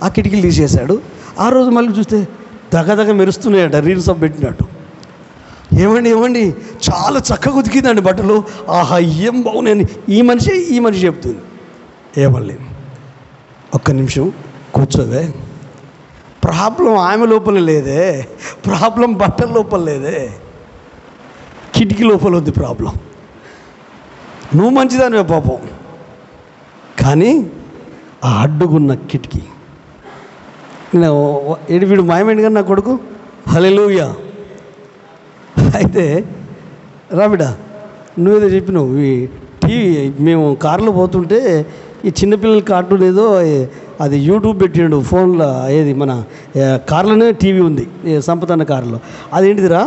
ఆ కిటికీలు తీసేశాడు. ఆ రోజు మళ్ళీ చూస్తే దగదగ మెరుస్తున్నాయట, రీల్స్ ఆఫ్ పెట్టినట్టు. ఏమండి చాలా చక్కగా ఉతికిందండి బట్టలు, ఆహా ఏం బాగున్నాయని ఈ మనిషి చెప్తుంది. ఏమల్లి ఒక్క నిమిషం కూర్చోవే, ప్రాబ్లం ఆమె లోపల లేదే, ప్రాబ్లం బట్టల లోపల లేదే, కిటికీ లోపల ఉంది ప్రాబ్లం. నువ్వు మంచిదానివే పాపం, కానీ ఆ అడ్డుకున్న కిటికీ. వీడు మాయమైంది కానీ నా కొడుకు. హల్లెలూయా. అయితే రాబిడా నువ్వేదో చెప్పినావు, ఈ టీవీ మేము కారులో పోతుంటే ఈ చిన్నపిల్లల కార్టూన్ ఏదో అది యూట్యూబ్ పెట్టిండు ఫోన్లో, ఏది మన కార్లోనే టీవీ ఉంది, సంపతన్న కారులో. అదేంటిదిరా,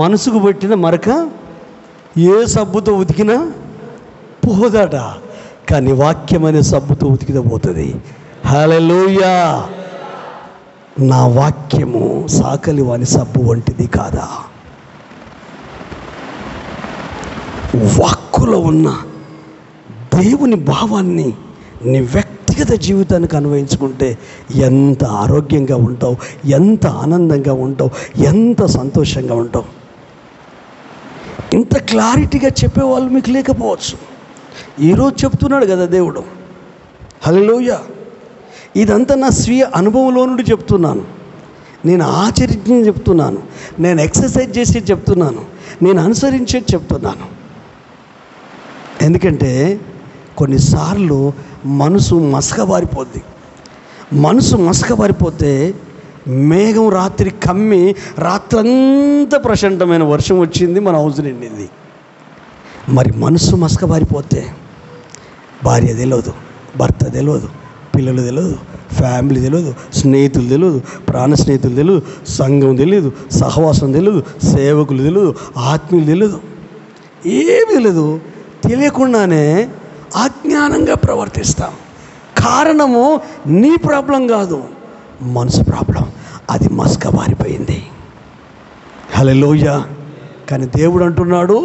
మనసుకు పెట్టిన మరక ఏ సబ్బుతో ఉతికినా పోదట, కానీ వాక్యమైన సబ్బుతో ఉతికితే పోతుంది. హల్లెలూయా. నా వాక్యము సాకలి వాని సబ్బు వంటిది కాదా? వాక్కులో ఉన్న దేవుని భావాన్ని నీ వ్యక్తిగత జీవితానికి అన్వయించుకుంటే ఎంత ఆరోగ్యంగా ఉంటావు, ఎంత ఆనందంగా ఉంటావు, ఎంత సంతోషంగా ఉంటావు. ఇంత క్లారిటీగా చెప్పేవాళ్ళు మీకు లేకపోవచ్చు. ఈరోజు చెప్తున్నాడు కదా దేవుడు. హల్లెలూయా. ఇదంతా నా స్వీయ అనుభవంలో నుండి చెప్తున్నాను, నేను ఆచరించి చెప్తున్నాను, నేను ఎక్సర్సైజ్ చేసి చెప్తున్నాను, నేను అనుసరించేది చెప్తున్నాను. ఎందుకంటే కొన్నిసార్లు మనసు మసకబారిపోద్ది. మనసు మసకబారిపోతే మేఘం రాత్రి కమ్మి రాత్రంతా ప్రశాంతమైన వర్షం వచ్చింది, మన హౌస్ నిండింది. మరి మనసు మసకబారిపోతే భార్య తెలియదు, భర్త తెలియదు, పిల్లలు తెలియదు, ఫ్యామిలీ తెలియదు, స్నేహితులు తెలియదు, ప్రాణ స్నేహితులు తెలియదు, సంఘం తెలియదు, సహవాసం తెలియదు, సేవకులు తెలియదు, ఆత్మీయులు తెలియదు, ఏమి తెలియదు. తెలియకుండానే అజ్ఞానంగా ప్రవర్తిస్తాం. కారణము నీ ప్రాబ్లం కాదు, మనసు ప్రాబ్లం. అది మసకబారిపోయింది. హల్లెలూయా. కానీ దేవుడు అంటున్నాడు,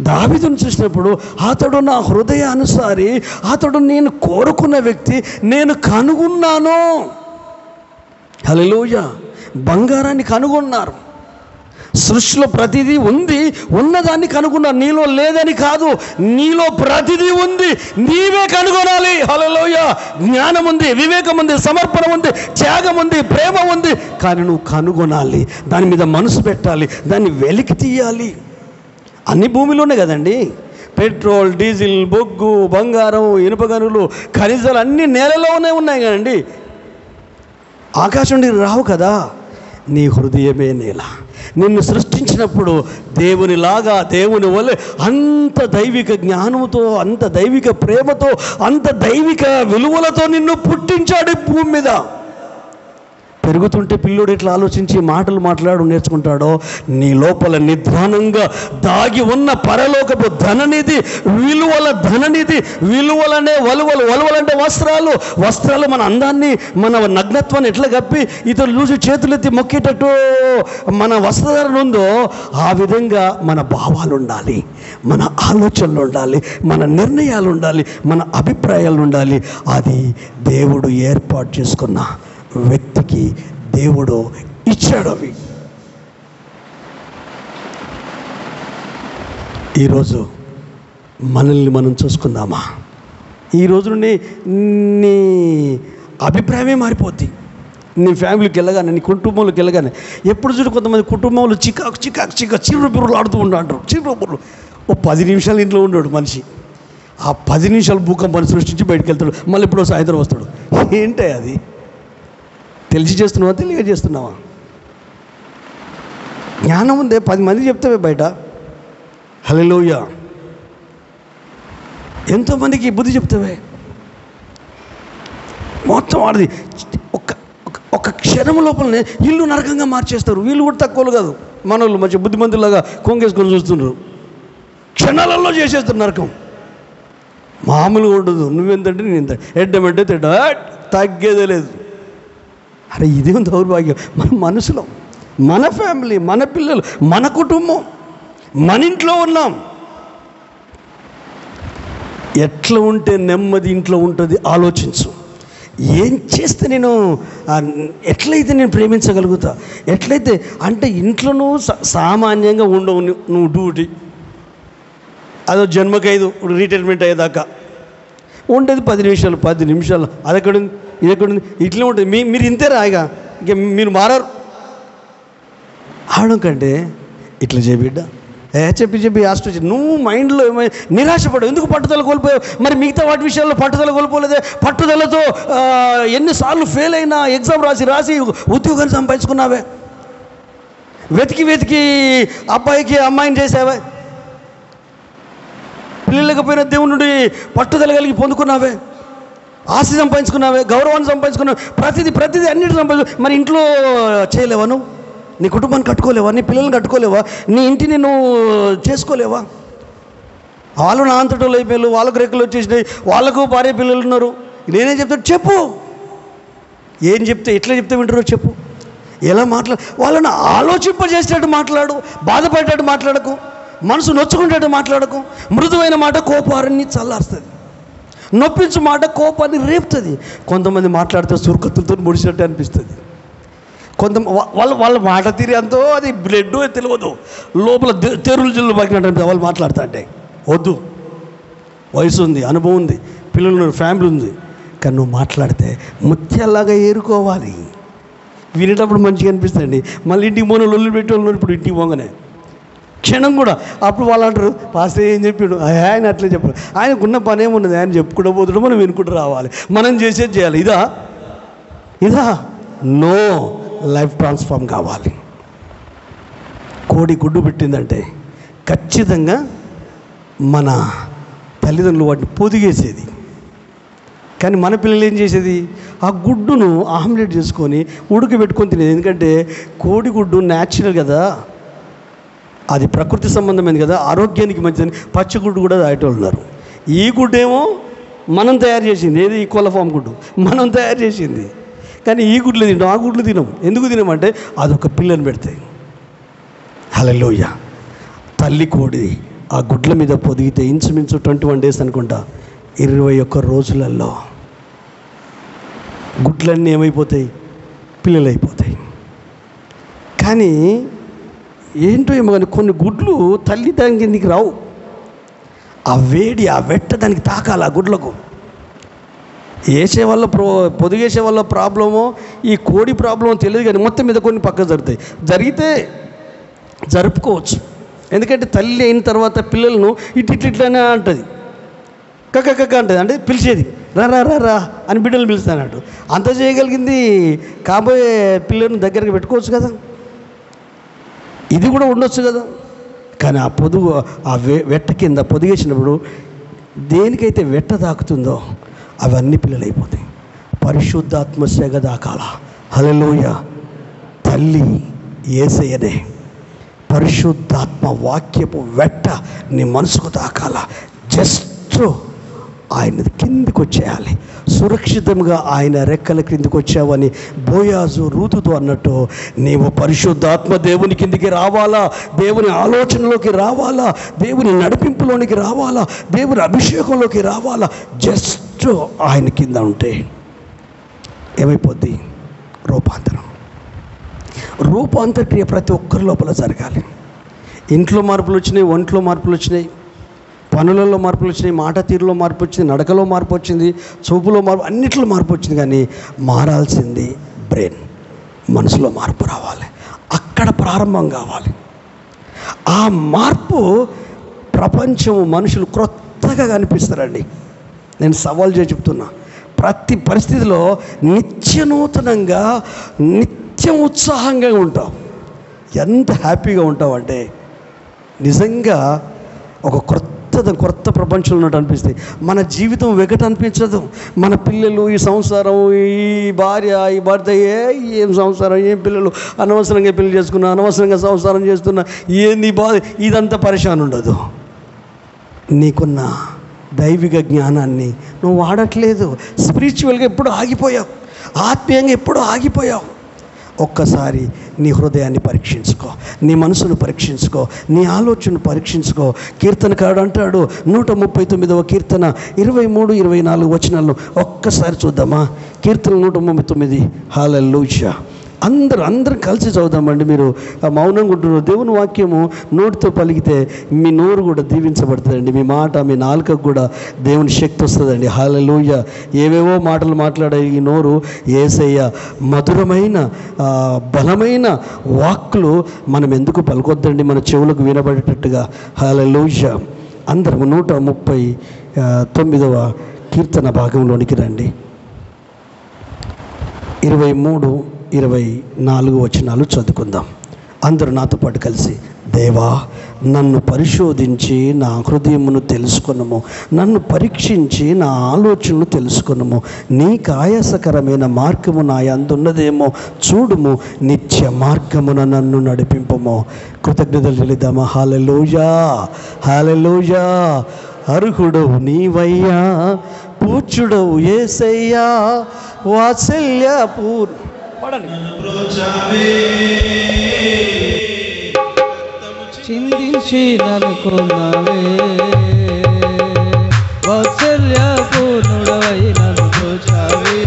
దావీదును చూసినప్పుడు అతడు నా హృదయానుసారి, అతడు నేను కోరుకున్న వ్యక్తి, నేను కనుగొన్నాను. హల్లెలూయా. బంగారాన్ని కనుగొన్నారు. సృష్టిలో ప్రతిదీ ఉంది, ఉన్నదాన్ని కనుగొన్నారు. నీలో లేదని కాదు, నీలో ప్రతిదీ ఉంది, నీవే కనుగొనాలి. హల్లెలూయా. జ్ఞానం ఉంది, వివేకం ఉంది, సమర్పణ ఉంది, త్యాగం ఉంది, ప్రేమ ఉంది, కానీ నువ్వు కనుగొనాలి, దాని మీద మనసు పెట్టాలి, దాన్ని వెలికి తీయాలి. అన్ని భూమిలోనే కదండి, పెట్రోల్, డీజిల్, బొగ్గు, బంగారం, ఇనుప గనులు, ఖనిజాలు అన్నీ నేలలోనే ఉన్నాయి కదండి, ఆకాశం నుండి రావు కదా. నీ హృదయమే నేల. నిన్ను సృష్టించినప్పుడు దేవునిలాగా, దేవుని వలె అంత దైవిక జ్ఞానంతో, అంత దైవిక ప్రేమతో, అంత దైవిక విలువలతో నిన్ను పుట్టించాడు భూమి మీద. పెరుగుతుంటే పిల్లోడు ఎట్లా ఆలోచించి మాటలు మాట్లాడు నేర్చుకుంటాడో, నీ లోపల నిద్రానంగా దాగి ఉన్న పరలోకపు ధననిధి, విలువల ధననిధి, విలువలనే వలువలంటే వస్త్రాలు మన అందాన్ని, మన నగ్నత్వాన్ని ఎట్లా కప్పి ఇతరులు చూసి చేతులెత్తి మొక్కేటట్టు మన వస్త్రధారణ ఉందో, ఆ విధంగా మన భావాలు ఉండాలి, మన ఆలోచనలు ఉండాలి, మన నిర్ణయాలు ఉండాలి, మన అభిప్రాయాలు ఉండాలి. అది దేవుడు ఏర్పాటు చేసుకున్న వ్యక్తికి దేవుడు ఇచ్చాడు. అవి ఈరోజు మనల్ని మనం చూసుకుందామా? ఈరోజు నుండి నీ అభిప్రాయమే మారిపోద్ది, నీ ఫ్యామిలీకి వెళ్ళగానే, నీ కుటుంబంలోకి వెళ్ళగానే ఎప్పుడు చూడు కొంతమంది కుటుంబంలో చికాకు చిరుపురులు ఆడుతూ ఉంటాడు. చిరుపురులు ఓ 10 నిమిషాలు ఇంట్లో ఉన్నాడు మనిషి, ఆ 10 నిమిషాలు భూకంపాన్ని సృష్టించి బయటకు వెళ్తాడు, మళ్ళీ ఎప్పుడో సాయంత్రం వస్తాడు. ఏంటి అది? తెలిసి చేస్తున్నావా, తెలియక చేస్తున్నావా? జ్ఞానం ఉందే, 10 మంది చెప్తావే బయట. హల్లెలూయా. ఎంతోమందికి బుద్ధి చెప్తావే, మొత్తం వాడిది ఒక క్షణం లోపలనే ఇల్లు నరకంగా మార్చేస్తారు. వీళ్ళు కూడా తక్కువలు కాదు, మనోళ్ళు మంచి బుద్ధిమంతులాగా కొంగేసుకొని చూస్తున్నారు. క్షణాలలో చేసేస్తారు నరకం. మామూలుగా ఉండదు. నువ్వెంతంటే నేను ఎంత, ఎడ్డమంటే తిడ్డ, తగ్గేదే లేదు. అరే ఇదేం దౌర్భాగ్యం. మన మనసులో, మన ఫ్యామిలీ, మన పిల్లలు, మన కుటుంబం, మన ఇంట్లో ఉన్నాం. ఎట్లా ఉంటే నెమ్మది ఇంట్లో ఉంటుంది ఆలోచించు. ఏం చేస్తే నేను, ఎట్లయితే నేను ప్రేమించగలుగుతా, ఎట్లయితే అంటే ఇంట్లో నువ్వు సామాన్యంగా ఉండవు. నువ్వు డ్యూటీ అదో జన్మకైదు, రిటైర్మెంట్ అయ్యేదాకా ఉండేది 10 నిమిషాలు. అదెక్కడుంది, ఇదెక్కడుంది, ఇట్లా ఉంటుంది. మీరు ఇంతే రాయిగా, ఇంక మీరు మారారు. ఆడడం కంటే ఇట్లా చేబిడ్డ చెప్పి ఆస్ట్రో నువ్వు మైండ్లో నిరాశపడవు. ఎందుకు పట్టుదల కోల్పోయావు? మరి మిగతా వాటి విషయాల్లో పట్టుదల కోల్పోలేదే? పట్టుదలతో ఎన్నిసార్లు ఫెయిల్ అయినా ఎగ్జామ్ రాసి ఉద్యోగాన్ని సంపాదించుకున్నావే. వెతికి అబ్బాయికి అమ్మాయిని చేసావే. పిల్లలేకపోయినా దేవుని నుండి పట్టుదల కలిగి పొందుకున్నావే. ఆస్తి సంపాదించుకున్నావే, గౌరవాన్ని సంపాదించుకున్నావు, ప్రతిదీ అన్నిటి సంపాదించు. మరి ఇంట్లో చేయలేవా? నువ్వు నీ కుటుంబాన్ని కట్టుకోలేవా? నీ పిల్లల్ని కట్టుకోలేవా? నీ ఇంటిని నువ్వు చేసుకోలేవా? వాళ్ళు నా అంతటోళ్ళు అయిపోయారు, వాళ్ళకు రెక్కలు వచ్చేసినాయి, వాళ్ళకు భార్య పిల్లలు ఉన్నారు. నేనేం చెప్తాను చెప్పు. ఏం చెప్తే, ఎట్లా చెప్తే వింటారో చెప్పు. ఎలా వాళ్ళని ఆలోచింపజేసేటట్టు మాట్లాడు, బాధపడేటట్టు మాట్లాడకు, మనసు నొచ్చుకునేటట్టు మాట్లాడకు. మృదువైన మాట కోపాన్ని చల్లారుస్తుంది, నొప్పించు మాట కోపాన్ని రేపుతుంది. కొంతమంది మాట్లాడితే సురుకత్తులతో ముడిచినట్టు అనిపిస్తుంది. వాళ్ళ మాట తీరి అంతో అది బ్లడ్ తెలియదు, లోపల తెరులు జిల్లు బాకినట్టు వాళ్ళు మాట్లాడుతా అంటే వద్దు. వయసు ఉంది, అనుభవం ఉంది, పిల్లలు, ఫ్యామిలీ ఉంది. కానీ నువ్వు మాట్లాడితే ముత్యాలాగా ఏరుకోవాలి. వినేటప్పుడు మంచిగా అనిపిస్తుంది. మళ్ళీ ఇంటికి పోయిన లొల్లు పెట్టేవాళ్ళు ఇప్పుడు ఇంటికి పోగానే క్షణం కూడా. అప్పుడు వాళ్ళు అంటారు, పాస్టర్ ఏం చెప్పాడు, ఆయన అట్లే చెప్పాడు. ఆయనకున్న పని ఏమున్నది, ఆయన చెప్పుకుంటూ పోతుండో మనం వినుకుంటూ రావాలి, మనం చేసేది చేయాలి. ఇదా నో, లైఫ్ ట్రాన్స్ఫార్మ్ కావాలి. కోడి గుడ్డు పెట్టిందంటే ఖచ్చితంగా మన తల్లిదండ్రులు వాటిని పొదిగేసేది. కానీ మన పిల్లలు ఏం చేసేది, ఆ గుడ్డును ఆమ్లెట్ చేసుకొని ఉడకబెట్టుకొని తినేది. ఎందుకంటే కోడి గుడ్డు న్యాచురల్ కదా, అది ప్రకృతి సంబంధమైనది కదా, ఆరోగ్యానికి మంచిదని పచ్చిగుడ్డు కూడా తాగేటోళ్ళు ఉన్నారు. ఈ గుడ్డు ఏమో మనం తయారు చేసింది. ఏది? ఈ కోళ్ళ ఫామ్ గుడ్డు మనం తయారు చేసింది. కానీ ఈ గుడ్లు తింటాం, ఆ గుడ్లు తినం. ఎందుకు తినమంటే అదొక పిల్లని పెడతాయి. హల్లెలూయా. తల్లి కోడి ఆ గుడ్ల మీద పొదిగితే ఇంచుమించు 21 days అనుకుంటా, 21 రోజులలో గుడ్లన్నీ ఏమైపోతాయి, పిల్లలు అయిపోతాయి. కానీ ఏంటో ఏమో కానీ కొన్ని గుడ్లు తల్లి దానికి కిందికి రావు. ఆ వేడి, ఆ వెట్ట దానికి తాకాలి ఆ గుడ్లకు. వేసే వల్ల పొదిగేసే వల్ల ప్రాబ్లమో ఈ కోడి ప్రాబ్లమో తెలియదు, కానీ మొత్తం మీద కొన్ని పక్క జరుగుతాయి. జరిగితే జరుపుకోవచ్చు. ఎందుకంటే తల్లి అయిన తర్వాత పిల్లలను ఇట్లనే అంటుంది, కక్క అంటుంది. అంటే పిలిచేది, రా అని బిడ్డలు పిలుస్తానట్టు. అంత చేయగలిగింది కాబోయే పిల్లలను దగ్గరికి పెట్టుకోవచ్చు కదా, ఇది కూడా ఉండొచ్చు కదా. కానీ ఆ పొదుగు, ఆ వెట్ట కింద పొదిగేసినప్పుడు దేనికైతే వెట్ట తాకుతుందో అవన్నీ పిల్లలు అయిపోతాయి. పరిశుద్ధాత్మ సెగ దాకాల. హల్లెలూయా. తల్లి యేసయ్యనే. పరిశుద్ధాత్మ వాక్యపు వెట్ట నీ మనసుకు తాకాల. జస్ట్ ఆయన కిందికి వచ్చేయాలి. సురక్షితంగా ఆయన రెక్కల క్రిందికి వచ్చావని బోయాజు రూతుతో అన్నట్టు నీవు పరిశుద్ధాత్మ దేవుని కిందికి రావాలా, దేవుని ఆలోచనలోకి రావాలా, దేవుని నడిపింపులోనికి రావాలా, దేవుని అభిషేకంలోకి రావాలా. జస్ట్ ఆయన కింద ఉంటే ఏమైపోద్ది? రూపాంతర క్రియ ప్రతి ఒక్కరి లోపల జరగాలి. ఇంట్లో మార్పులు వచ్చినాయి, ఒంట్లో మార్పులు వచ్చినాయి, పనులలో మార్పులు వచ్చినాయి, మాట తీరులో మార్పు వచ్చింది, నడకలో మార్పు వచ్చింది, చూపులో మార్పు, అన్నిట్లో మార్పు వచ్చింది. కానీ మారాల్సింది బ్రెయిన్. మనసులో మార్పు రావాలి, అక్కడ ప్రారంభం కావాలి. ఆ మార్పు ప్రపంచం మనుషులు క్రొత్తగా కనిపిస్తారండి. నేను సవాల్ చేసి చెప్తున్నా, ప్రతి పరిస్థితిలో నిత్యనూతనంగా నిత్యం ఉత్సాహంగా ఉంటావు. ఎంత హ్యాపీగా ఉంటావు అంటే నిజంగా ఒక కొత్త ప్రపంచంలో ఉన్నట్టు అనిపిస్తుంది. మన జీవితం వెగట అనిపించదు. మన పిల్లలు, ఈ సంసారం, ఈ భార్య, ఈ భర్త, ఏం సంసారం, ఏం పిల్లలు, అనవసరంగా పెళ్లి చేసుకున్నా, అనవసరంగా సంసారం చేస్తున్నా, ఏంది బాధ, ఇదంతా పరిశాన్ ఉండదు. నీకున్న దైవిక జ్ఞానాన్ని నువ్వు వాడట్లేదు. స్పిరిచువల్గా ఎప్పుడు ఆగిపోయావు, ఆత్మీయంగా ఎప్పుడు ఆగిపోయావు. ఒక్కసారి నీ హృదయాన్ని పరీక్షించుకో, నీ మనసును పరీక్షించుకో, నీ ఆలోచనను పరీక్షించుకో. కీర్తనకారుడు అంటాడు, 139వ కీర్తన 23, 24 వచనాలను ఒక్కసారి చూద్దామా? కీర్తన 139. హల్లెలూయా. అందరం కలిసి చదువుదామండి. మీరు మౌనంగా ఉంటున్నారు. దేవుని వాక్యము నోటితో పలికితే మీ నోరు కూడా దీవించబడుతుందండి. మీ మాట, మీ నాలుకకు కూడా దేవుని శక్తి వస్తుందండి. హల్లెలూయా. ఏవేవో మాటలు మాట్లాడే ఈ నోరు యేసయ్య మధురమైన బలమైన వాక్కులు మనం ఎందుకు పలుకొద్దండి, మన చెవులకు వినబడేటట్టుగా. హల్లెలూయా. అందరం 139వ కీర్తన భాగంలోనికి రండి. 23, 24 వచనాలు చదువుకుందాం. అందరూ నాతో పాటు కలిసి. దేవా, నన్ను పరిశోధించి నా హృదయమును తెలుసుకొనుము, నన్ను పరీక్షించి నా ఆలోచనను తెలుసుకొనుము. నీకు ఆయాసకరమైన మార్గము నా యందున్నదేమో చూడుము, నిత్య మార్గమున నన్ను నడిపింపుము. కృతజ్ఞతలు చెల్లిద్దామా? హల్లెలూయా, హల్లెలూయా. అర్హుడవు నీవయ్యా, పూజ్యుడవు యేసయ్యా, వాత్సల్యపూర్ చిందించి ననుకున్నావే, వాత్సల్యపూర్ణుడవై నన్ను బ్రోచావే.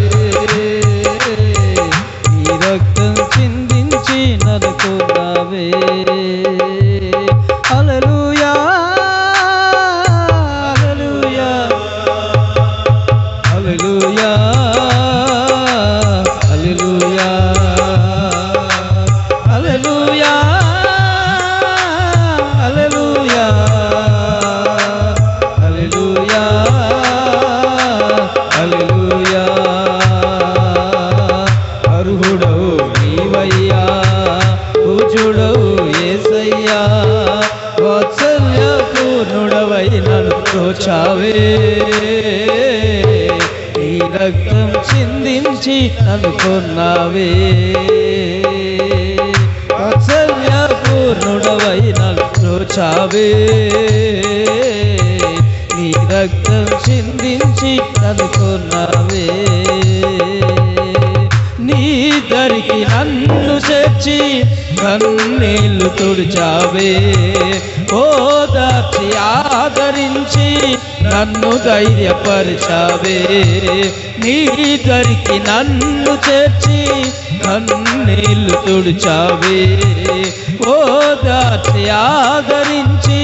నీ రక్తం చిందించి ననుకున్నావే. హల్లెలూయా, హల్లెలూయా, హల్లెలూయా, హల్లెలూయా, హల్లెలూయా, హల్లెలూయా, హల్లెలూయా, హల్లెలూయా. అర్హుడవు నీవయ్యా, పూజ్యుడవు యేసయ్యా, వాత్సల్యపూర్ణుడవై నన్ను బ్రోచావే. నీ రక్తం చిందించి నన్నుకున్నావే. వాత్సల్యపూర్ణుడవై నన్ను బ్రోచావే. నీ రక్తం చిందించి నన్నుకున్నావే. నీ దరికి నన్ను చేర్చి కన్నీళ్లు తుడిచావే. ఓదార్చి ఆదరించి నన్ను ధైర్యపరిచావే. నీ దరికి నన్ను చేర్చి కన్నీళ్లు తుడిచావే. ఓదార్చి ఆదరించి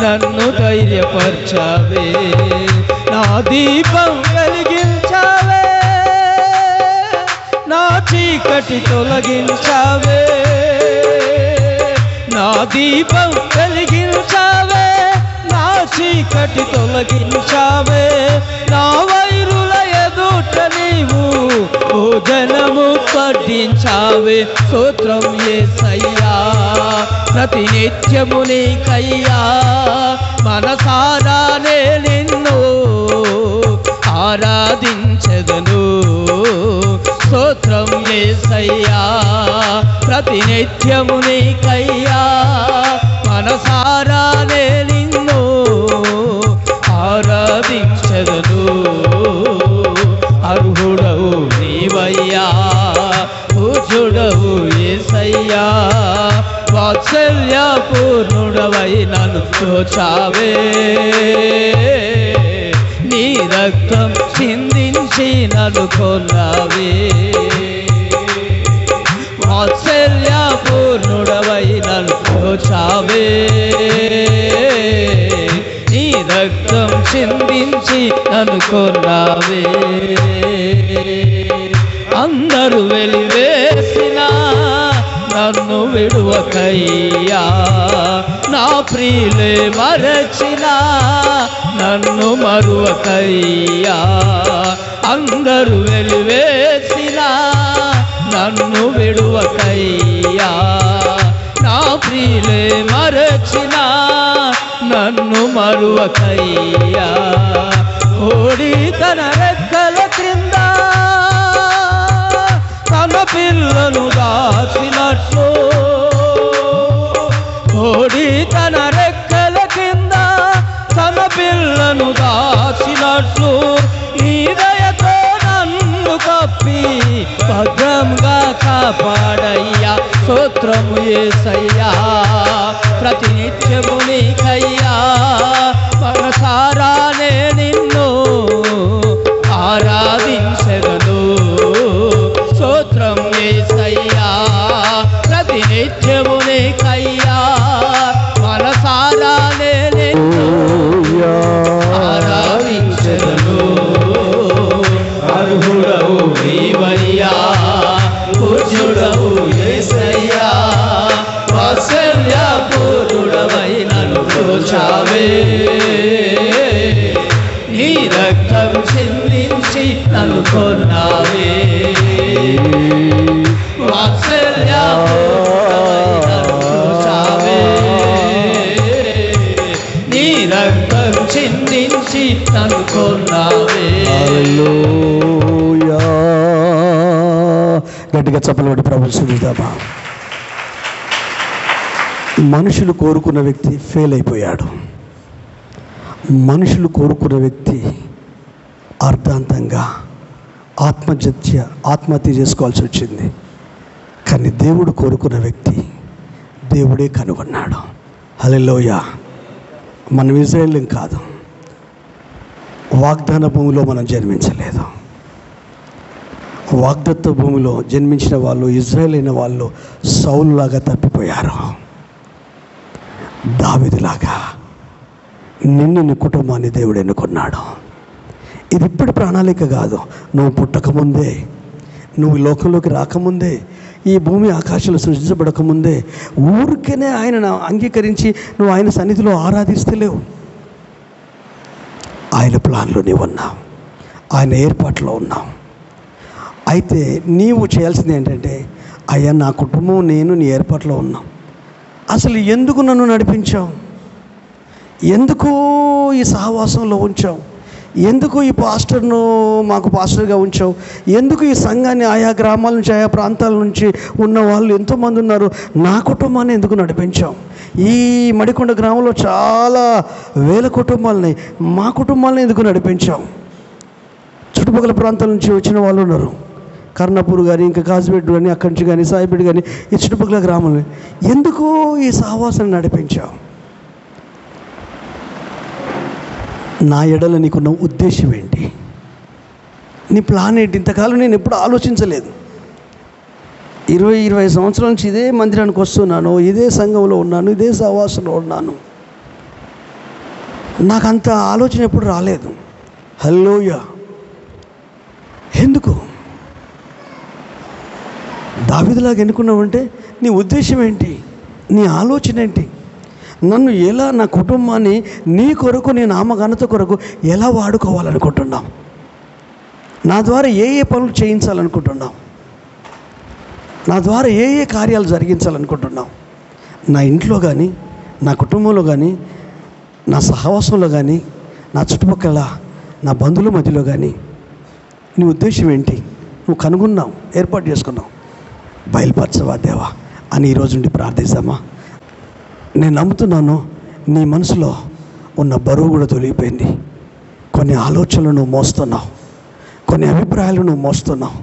నన్ను ధైర్యపరిచావే. నా దీపం వెలిగించావే, నా చీకటి తొలగించావే. నా దీపం వెలిగించావే, నా చీకటి తొలగించావే. నా వైరుల ఎదుట నీవు భోజనము పట్టించావే. స్తోత్రం యేసయ్యా, ప్రతి నిత్యము నీకయ్యా. మనసారానే నిన్ను ఆరాధించెదను. స్తోత్రం యేసయ్యా, ప్రతి నిత్యము నీకయ్యా. మనసారానే నిన్ను ఆరాధించెదను. అర్హుడవు నీవయ్యా, పూజ్యుడవు యేసయ్యా, వాత్సల్యపూర్ణుడవై నన్ను బ్రోచావే. నీ రక్తం చిందించి నన్నుకున్నావే. వాత్సల్యపూర్ణుడవై నన్ను బ్రోచావే. నీ రక్తం చిందించి నన్నుకున్నావే. అందరూ వెలివేసిన నన్ను విడువకయ్యా. నా ప్రియులే మరచినా నన్ను మరువకయ్యా. అందరూ వెలివేసినా నన్ను విడువకయ్యా. నా ప్రియులే మరచినా నన్ను మరువకయ్యా. కోడి తన రెక్కల క్రింద తన పిల్లను దాచినట్లు, కోడి తన రెక్కల కింద తన పిల్లను దాచినట్లు నీ దయతో నన్ను కప్పి భద్రంగా కాపాడయ్యా. స్తోత్రము యేసయ్యా, ప్రతినిత్యము నీకయ్యా. మనసారానే నిన్ను ఆరాధించెదను. స్తోత్రం యేసయ్యా, ప్రతినిత్యము నీకయ్యా. మనసారానే నిన్ను ఆరాధించెదను. అర్హుడవు నీవయ్యా, పూజ్యుడవు యేసయ్యా. వాత్సల్యపూర్ణుడవై నన్ను బ్రోచావే. నీ రక్తం చిందించి నన్ను కొన్నావే. వాత్సల్యపూర్ణుడవై నన్ను బ్రోచావే. నీ రక్తం చిందించి నన్ను కొన్నావే. హల్లెలూయా. గట్టిగా చప్పలు కొట్టి ప్రభువుని స్తుతిద్దామా. మనుషులు కోరుకున్న వ్యక్తి ఫెయిల్ అయిపోయాడు. మనుషులు కోరుకున్న వ్యక్తి అర్ధాంతంగా ఆత్మహత్య చేసుకోవాల్సి వచ్చింది. కానీ దేవుడు కోరుకున్న వ్యక్తి దేవుడే కనుగొన్నాడు. హల్లెలూయా. మనం ఇజ్రాయేలీం కాదు, వాగ్దాన భూమిలో మనం జన్మించలేదు. వాగ్దత్త భూమిలో జన్మించిన వాళ్ళు, ఇజ్రాయేల్ అయిన వాళ్ళు సౌలులాగా తప్పిపోయారు. దావీదులాగా నిన్ను నీ కుటుంబాన్ని దేవుడు ఎన్నుకున్నాడు. ఇది ఇప్పుడు ప్రణాళిక కాదు. నువ్వు పుట్టకముందే, నువ్వు లోకంలోకి రాకముందే, ఈ భూమి ఆకాశాలు సృష్టించబడకముందే ఊరికేనే ఆయనను అంగీకరించి నువ్వు ఆయన సన్నిధిలో ఆరాధిస్తలేవు. ఆయన ప్లాన్లో నీవు ఉన్నావు, ఆయన ఏర్పాట్లో ఉన్నావు. అయితే నీవు చేయాల్సింది ఏంటంటే, అయ్యా నా కుటుంబం నేను నీ ఏర్పాట్లో ఉన్నాం. అసలు ఎందుకు నన్ను నడిపించావు? ఎందుకు ఈ సహవాసంలో ఉంచావు? ఎందుకు ఈ పాస్టర్ను మాకు పాస్టర్గా ఉంచావు? ఎందుకు ఈ సంఘాన్ని ఆయా గ్రామాల నుంచి ఆయా ప్రాంతాల నుంచి ఉన్న వాళ్ళు ఎంతోమంది ఉన్నారు, నా కుటుంబాన్ని ఎందుకు నడిపించావు? ఈ మడికొండ గ్రామంలో చాలా వేల కుటుంబాలని, మా కుటుంబాలను ఎందుకు నడిపించావు? చుట్టుపక్కల ప్రాంతాల నుంచి వచ్చిన వాళ్ళు ఉన్నారు, కర్ణపూర్ కానీ ఇంకా కాజిపేట కానీ అక్కడి నుంచి కానీ సాయిపేట కానీ ఈ చుట్టుపక్కల గ్రామాలని ఎందుకు ఈ సహవాసాన్ని నడిపించావు? నా ఎడల నీకున్న ఉద్దేశం ఏంటి? నీ ప్లాన్ ఏంటి? ఇంతకాలం నేను ఎప్పుడు ఆలోచించలేదు. 20 సంవత్సరాల నుంచి ఇదే మందిరానికి వస్తున్నాను, ఇదే సంఘంలో ఉన్నాను, ఇదే సహవాసంలో ఉన్నాను. నాకంత ఆలోచన ఎప్పుడు రాలేదు. హల్లెలూయా. ఎందుకు దావీదులాగా ఎన్నుకున్నావంటే నీ ఉద్దేశం ఏంటి? నీ ఆలోచన ఏంటి? నన్ను ఎలా, నా కుటుంబాన్ని నీ కొరకు, నీ నామఘనత కొరకు ఎలా వాడుకోవాలనుకుంటున్నావు? నా ద్వారా ఏ ఏ పనులు చేయించాలనుకుంటున్నావు? నా ద్వారా ఏ ఏ కార్యాలు జరిగించాలనుకుంటున్నావు? నా ఇంట్లో కానీ, నా కుటుంబంలో కానీ, నా సహవాసంలో కానీ, నా చుట్టుపక్కల నా బంధువుల మధ్యలో కానీ నీ ఉద్దేశం ఏంటి? నువ్వు కనుగొన్నావు, ఏర్పాటు చేసుకున్నావు. బయలుపరచవా దేవా అని ఈరోజు నుండి ప్రార్థిస్తామా? నేను నమ్ముతున్నాను నీ మనసులో ఉన్న బరువు కూడా తొలగిపోయింది. కొన్ని ఆలోచనలు నువ్వు మోస్తున్నావు, కొన్ని అభిప్రాయాలు నువ్వు మోస్తున్నావు.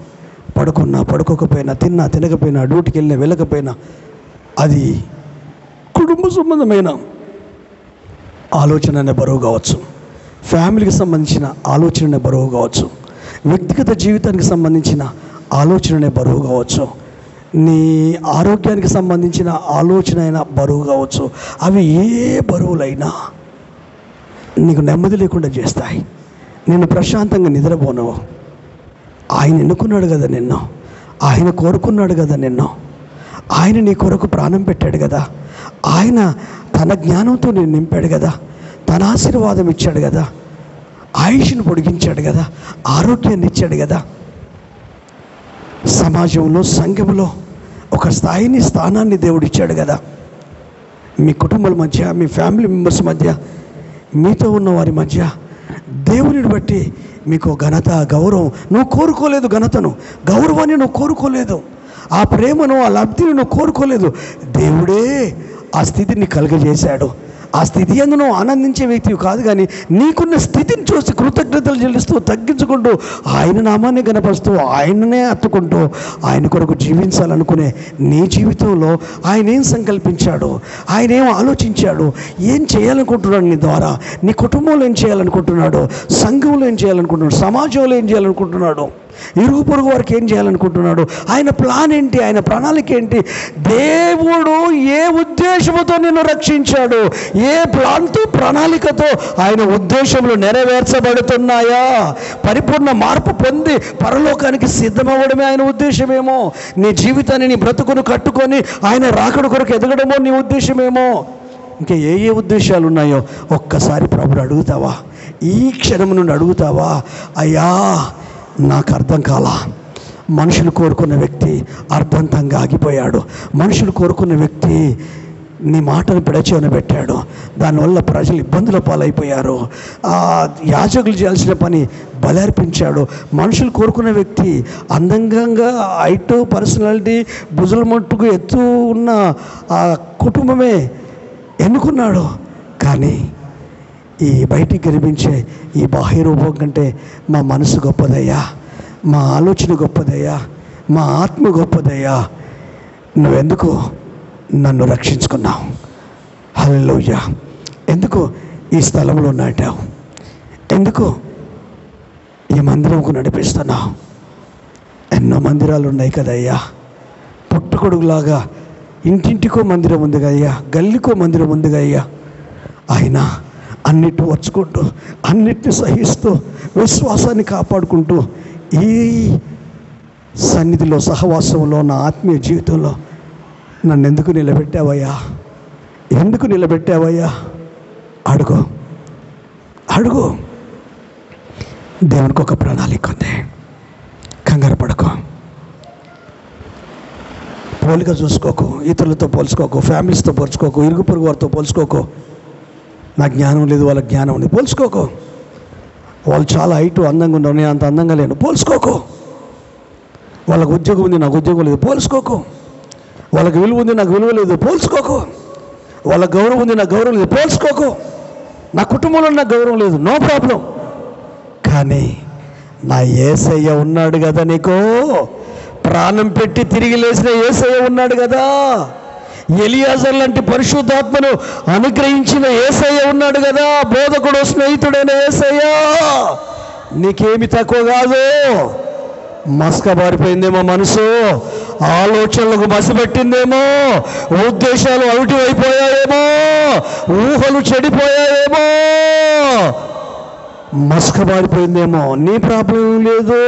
పడుకున్నా పడుకోకపోయినా, తిన్నా తినకపోయినా, డ్యూటీకి వెళ్ళినా వెళ్ళకపోయినా, అది కుటుంబ సంబంధమైన ఆలోచన అనే బరువు కావచ్చు, ఫ్యామిలీకి సంబంధించిన ఆలోచన అనే బరువు కావచ్చు, వ్యక్తిగత జీవితానికి సంబంధించిన ఆలోచన అనే బరువు కావచ్చు, నీ ఆరోగ్యానికి సంబంధించిన ఆలోచన అయినా బరువు కావచ్చు. అవి ఏ బరువులైనా నీకు నెమ్మది లేకుండా చేస్తాయి. నిన్ను ప్రశాంతంగా నిద్రపోనవు. ఆయన ఎన్నుకున్నాడు కదా నిన్ను, ఆయన కోరుకున్నాడు కదా నిన్ను. ఆయన నీ కొరకు ప్రాణం పెట్టాడు కదా, ఆయన తన జ్ఞానంతో నేను నింపాడు కదా, తన ఆశీర్వాదం ఇచ్చాడు కదా, ఆయుష్ను పొడిగించాడు కదా, ఆరోగ్యాన్ని ఇచ్చాడు కదా. సమాజంలో, సంఘంలో ఒక స్థానాన్ని దేవుడు ఇచ్చాడు కదా. మీ కుటుంబాల మధ్య, మీ ఫ్యామిలీ మెంబర్స్ మధ్య, మీతో ఉన్న వారి మధ్య దేవునిని బట్టి మీకు ఘనత, గౌరవం నువ్వు కోరుకోలేదు. ఘనతను, గౌరవాన్ని నువ్వు కోరుకోలేదు. ఆ ప్రేమను, ఆ లబ్ధిని నువ్వు కోరుకోలేదు. దేవుడే ఆ స్థితిని కలుగజేశాడు. ఆ స్థితి యందు నువ్వు ఆనందించే వ్యక్తివి కాదు, కానీ నీకున్న స్థితిని చూసి కృతజ్ఞతలు చెల్లిస్తూ, తగ్గించుకుంటూ, ఆయన నామాన్ని గణపరుస్తూ, ఆయననే హత్తుకుంటూ, ఆయన కొరకు జీవించాలనుకునే నీ జీవితంలో ఆయన ఏం సంకల్పించాడు, ఆయన ఏం ఆలోచించాడు, ఏం చేయాలనుకుంటున్నాడు నీ ద్వారా, నీ కుటుంబంలో ఏం చేయాలనుకుంటున్నాడు, సంఘంలో ఏం చేయాలనుకుంటున్నాడు, సమాజంలో ఏం చేయాలనుకుంటున్నాడు, ఇరుగు పొరుగు వారికి ఏం చేయాలనుకుంటున్నాడు, ఆయన ప్లాన్ ఏంటి, ఆయన ప్రణాళిక ఏంటి, దేవుడు ఏ ఉద్దేశంతో నిన్ను రక్షించాడు, ఏ ప్లాన్తో, ప్రణాళికతో ఆయన ఉద్దేశములు నెరవేర్చబడుతున్నాయా, పరిపూర్ణ మార్పు పొంది పరలోకానికి సిద్ధమవ్వడమే ఆయన ఉద్దేశమేమో, నీ జీవితాన్ని, నీ బ్రతుకును కట్టుకొని ఆయన రాకడ కొరకు ఎదగడమో నీ ఉద్దేశమేమో. ఇంకా ఏ ఏ ఉద్దేశాలు ఉన్నాయో ఒక్కసారి ప్రభుని అడుగుతావా? ఈ క్షణం నుండి అడుగుతావా? అయ్యా, నాకు అర్థం కాలా. మనుషులు కోరుకున్న వ్యక్తి అర్థంతంగా ఆగిపోయాడు. మనుషులు కోరుకున్న వ్యక్తి నీ మాటను పెడచెవిన పెట్టాడు. దానివల్ల ప్రజలు ఇబ్బందుల పాలైపోయారు. యాజకులు చేయాల్సిన పని బలర్పించాడు. మనుషులు కోరుకున్న వ్యక్తి అందంగా, హైట్, పర్సనాలిటీ, భుజుల మట్టుకు ఎత్తు ఉన్న ఆ కుటుంబమే ఎన్నుకున్నాడు. కానీ ఈ బయటికి కనిపించే ఈ బాహ్య రూపం కంటే మా మనసు గొప్పదయ్యా, మా ఆలోచన గొప్పదయ్యా, మా ఆత్మ గొప్పదయ్యా. నువ్వెందుకు నన్ను రక్షించుకున్నావు? హల్లెలూయా. ఎందుకు ఈ స్థలంలో నాటావు? ఎందుకు ఈ మందిరంకు నడిపిస్తున్నావు? ఎన్నో మందిరాలు ఉన్నాయి కదయ్యా. పుట్టుకొడుగులాగా ఇంటింటికో మందిరం ఉంది కదయ్యా, గల్లీకో మందిరం ఉంది కదయ్యా. అయినా అన్నిటి వచ్చుకుంటూ, అన్నిటిని సహిస్తూ, విశ్వాసాన్ని కాపాడుకుంటూ ఈ సన్నిధిలో, సహవాసంలో, నా ఆత్మీయ జీవితంలో నన్ను ఎందుకు నిలబెట్టావయ్యా? ఎందుకు నిలబెట్టావయ్యా? అడుగు, అడుగు. దేవునికి ఒక ప్రణాళిక ఉంది. కంగారు పడకు. పోలిక చూసుకోకు, ఇతరులతో పోల్చుకోకు, ఫ్యామిలీస్తో పోల్చుకోకు, ఇరుగు పొరుగు వారితో పోల్చుకోకు. నా జ్ఞానం లేదు, వాళ్ళ జ్ఞానం ఉంది, పోల్చుకోకు. వాళ్ళు చాలా హైటు, అందంగా ఉన్నారు, నేను అంత అందంగా లేను, పోల్చుకోకు. వాళ్ళకు ఉద్యోగం ఉంది, నాకు ఉద్యోగం లేదు, పోల్చుకోకు. వాళ్ళకి విలువ ఉంది, నాకు విలువ లేదు, పోల్చుకోకు. వాళ్ళ గౌరవం ఉంది, నాకు గౌరవం లేదు, పోల్చుకోకు. నా కుటుంబంలో నాకు గౌరవం లేదు, నో ప్రాబ్లం. కానీ నా యేసయ్య ఉన్నాడు కదా, నీకు ప్రాణం పెట్టి తిరిగి లేచిన యేసయ్య ఉన్నాడు కదా, ఎలియాజర్ లాంటి పరిశుద్ధాత్మను అనుగ్రహించిన యేసయ్య ఉన్నాడు కదా, బోధకుడు, స్నేహితుడైన యేసయ్య. నీకేమి తక్కువ కాదు. మస్కబారిపోయిందేమో మనసు, ఆలోచనలకు మసిపెట్టిందేమో, ఉద్దేశాలు అవిటివైపోయాయేమో, ఊహలు చెడిపోయాయేమో, మస్కబారిపోయిందేమో. నీ ప్రాబ్లం లేదు.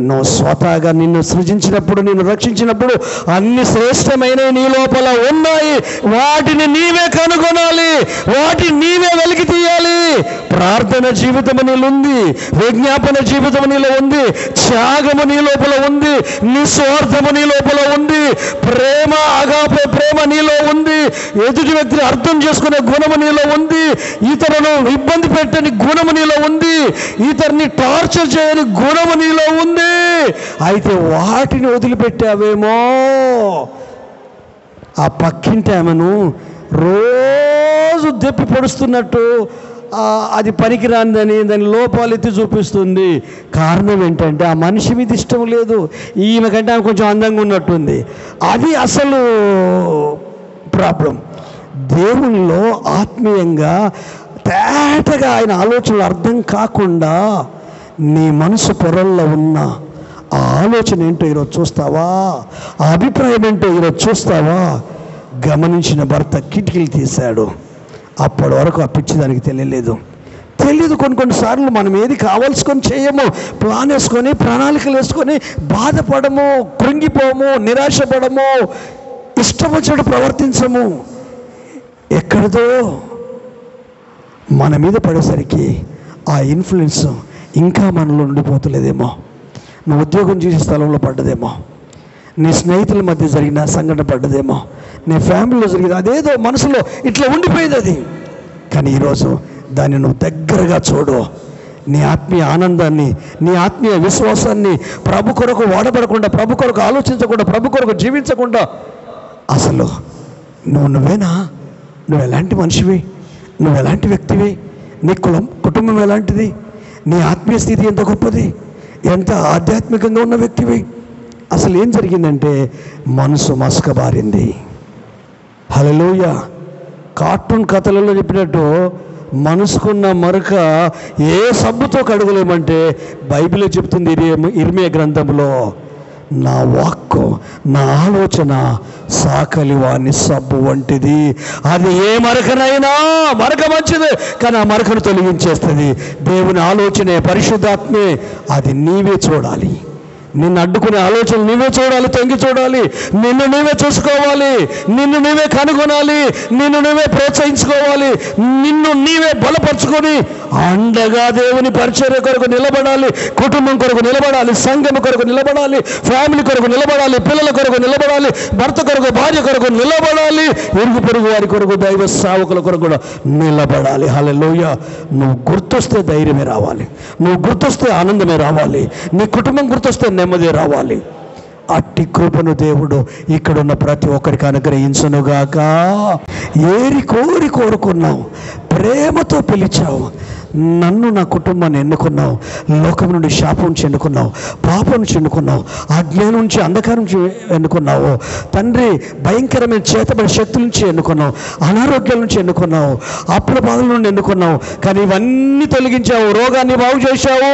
నువ్వు స్వతహాగా నిన్ను సృజించినప్పుడు, నిన్ను రక్షించినప్పుడు అన్ని శ్రేష్టమైనవి నీ లోపల ఉన్నాయి. వాటిని నీవే కనుగొనాలి, వాటిని నీవే వెలికి తీయాలి. ప్రార్థన జీవితము నీలో ఉంది, విజ్ఞాపన జీవితము నీలో ఉంది, త్యాగము నీ లోపల ఉంది, నిస్వార్థము నీ లోపల ఉంది, ప్రేమ, అగాపే ప్రేమ నీలో ఉంది, ఎదుటి వ్యక్తిని అర్థం చేసుకునే గుణము నీలో ఉంది, ఇతరులను ఇబ్బంది పెట్టని గుణము నీలో ఉంది, ఇతరుని టార్చర్ చేయని గుణము నీలో ఉంది. అయితే వాటిని వదిలిపెట్టావేమో. ఆ పక్కింటి ఆమెను రోజు దెప్పి పొడుస్తున్నట్టు అది పనికిరాందని దాని లోపాలు ఎత్తి చూపిస్తుంది. కారణం ఏంటంటే ఆ మనిషి మీద ఇష్టం లేదు, ఈమె కంటే ఆమె కొంచెం అందంగా ఉన్నట్టుంది. అది అసలు ప్రాబ్లం. దేవునిలో ఆత్మీయంగా తేటగా ఆయన ఆలోచనలు అర్థం కాకుండా నీ మనసు పొరల్లో ఉన్న ఆ ఆలోచన ఏంటో ఈరోజు చూస్తావా? ఆ అభిప్రాయం ఏంటో ఈరోజు చూస్తావా? గమనించిన భర్త కిటికీలు తీశాడు. అప్పటి వరకు ఆ పిచ్చి దానికి తెలియలేదు. తెలియదు. కొన్నిసార్లు మనం ఏది కావాల్సుకొని చేయము, ప్లాన్ వేసుకొని ప్రణాళికలు వేసుకొని బాధపడము, కృంగిపోము, నిరాశపడము, ఇష్టం వచ్చినట్టు ప్రవర్తించము. ఎక్కడిదో మన మీద పడేసరికి ఆ ఇన్ఫ్లుయెన్స్ ఇంకా మనలో ఉండిపోతలేదేమో. నువ్వు ఉద్యోగం చేసే స్థలంలో పడ్డదేమో, నీ స్నేహితుల మధ్య జరిగిన సంఘటన పడ్డదేమో, నీ ఫ్యామిలీలో జరిగింది, అదేదో మనసులో ఇట్లా ఉండిపోయింది అది. కానీ ఈరోజు దాన్ని నువ్వు దగ్గరగా చూడు. నీ ఆత్మీయ ఆనందాన్ని, నీ ఆత్మీయ విశ్వాసాన్ని ప్రభు కొరకు వాడబడకుండా, ప్రభు కొరకు ఆలోచించకుండా, ప్రభు కొరకు జీవించకుండా, అసలు నువ్వేనా? నువ్వు ఎలాంటి మనిషివి? నువ్వు ఎలాంటి వ్యక్తివి? నీ కుటుంబం ఎలాంటిది? నీ ఆత్మీయ స్థితి ఎంత గొప్పది? ఎంత ఆధ్యాత్మికంగా ఉన్న వ్యక్తివి? అసలు ఏం జరిగిందంటే మనసు మసకబారింది. హల్లెలూయా. కార్టూన్ కథలలో చెప్పినట్టు మనసుకున్న మరక ఏ సబ్బుతో కడగలేమంటే బైబిల్లో చెప్తుంది. ఇర్మియా గ్రంథంలో, నా వాక్కు, నా ఆలోచన సాకలి వాని సబ్బు వంటిది. అది ఏ మరకనైనా, మరక మంచిది కానీ ఆ మరకను తొలగించేస్తుంది దేవుని ఆలోచనే, పరిశుద్ధాత్మే. అది నీవే చూడాలి. నిన్ను అడ్డుకునే ఆలోచనలు నీవే చూడాలి, తొంగి చూడాలి. నిన్ను నీవే చూసుకోవాలి, నిన్ను నీవే కనుగొనాలి, నిన్ను నీవే ప్రోత్సహించుకోవాలి, నిన్ను నీవే బలపరుచుకొని అండగా దేవుని పరిచర్య కొరకు నిలబడాలి, కుటుంబం కొరకు నిలబడాలి, సంఘం కొరకు నిలబడాలి, ఫ్యామిలీ కొరకు నిలబడాలి, పిల్లల కొరకు నిలబడాలి, భర్త కొరకు, భార్య కొరకు నిలబడాలి, ఇరుగు పొరుగు వారి కొరకు, దైవ సేవకుల కొరకు కూడా నిలబడాలి. హల్లెలూయా. నువ్వు గుర్తొస్తే ధైర్యమే రావాలి, నువ్వు గుర్తొస్తే ఆనందమే రావాలి, నీ కుటుంబం గుర్తొస్తే నెమ్మది రావాలి. అట్టి కృపను దేవుడు ఇక్కడున్న ప్రతి ఒక్కరికి అనుగ్రహించునుగాక. ఏరి కోరి కోరుకున్నావు, ప్రేమతో పిలిచావు, నన్ను, నా కుటుంబాన్ని ఎన్నుకున్నావు, లోకం నుండి శాపం నుంచి ఎన్నుకున్నావు, పాపం నుంచి ఎన్నుకున్నావు, అజ్ఞానం నుంచి, అంధకారం నుంచి ఎన్నుకున్నావు తండ్రి, భయంకరమైన చేతబడి శక్తుల నుంచి ఎన్నుకున్నావు, అనారోగ్యాల నుంచి ఎన్నుకున్నావు, అప్పుల బాధల నుండి ఎన్నుకున్నావు. కానీ ఇవన్నీ తొలగించావు. రోగాన్ని బాగు చేశావు,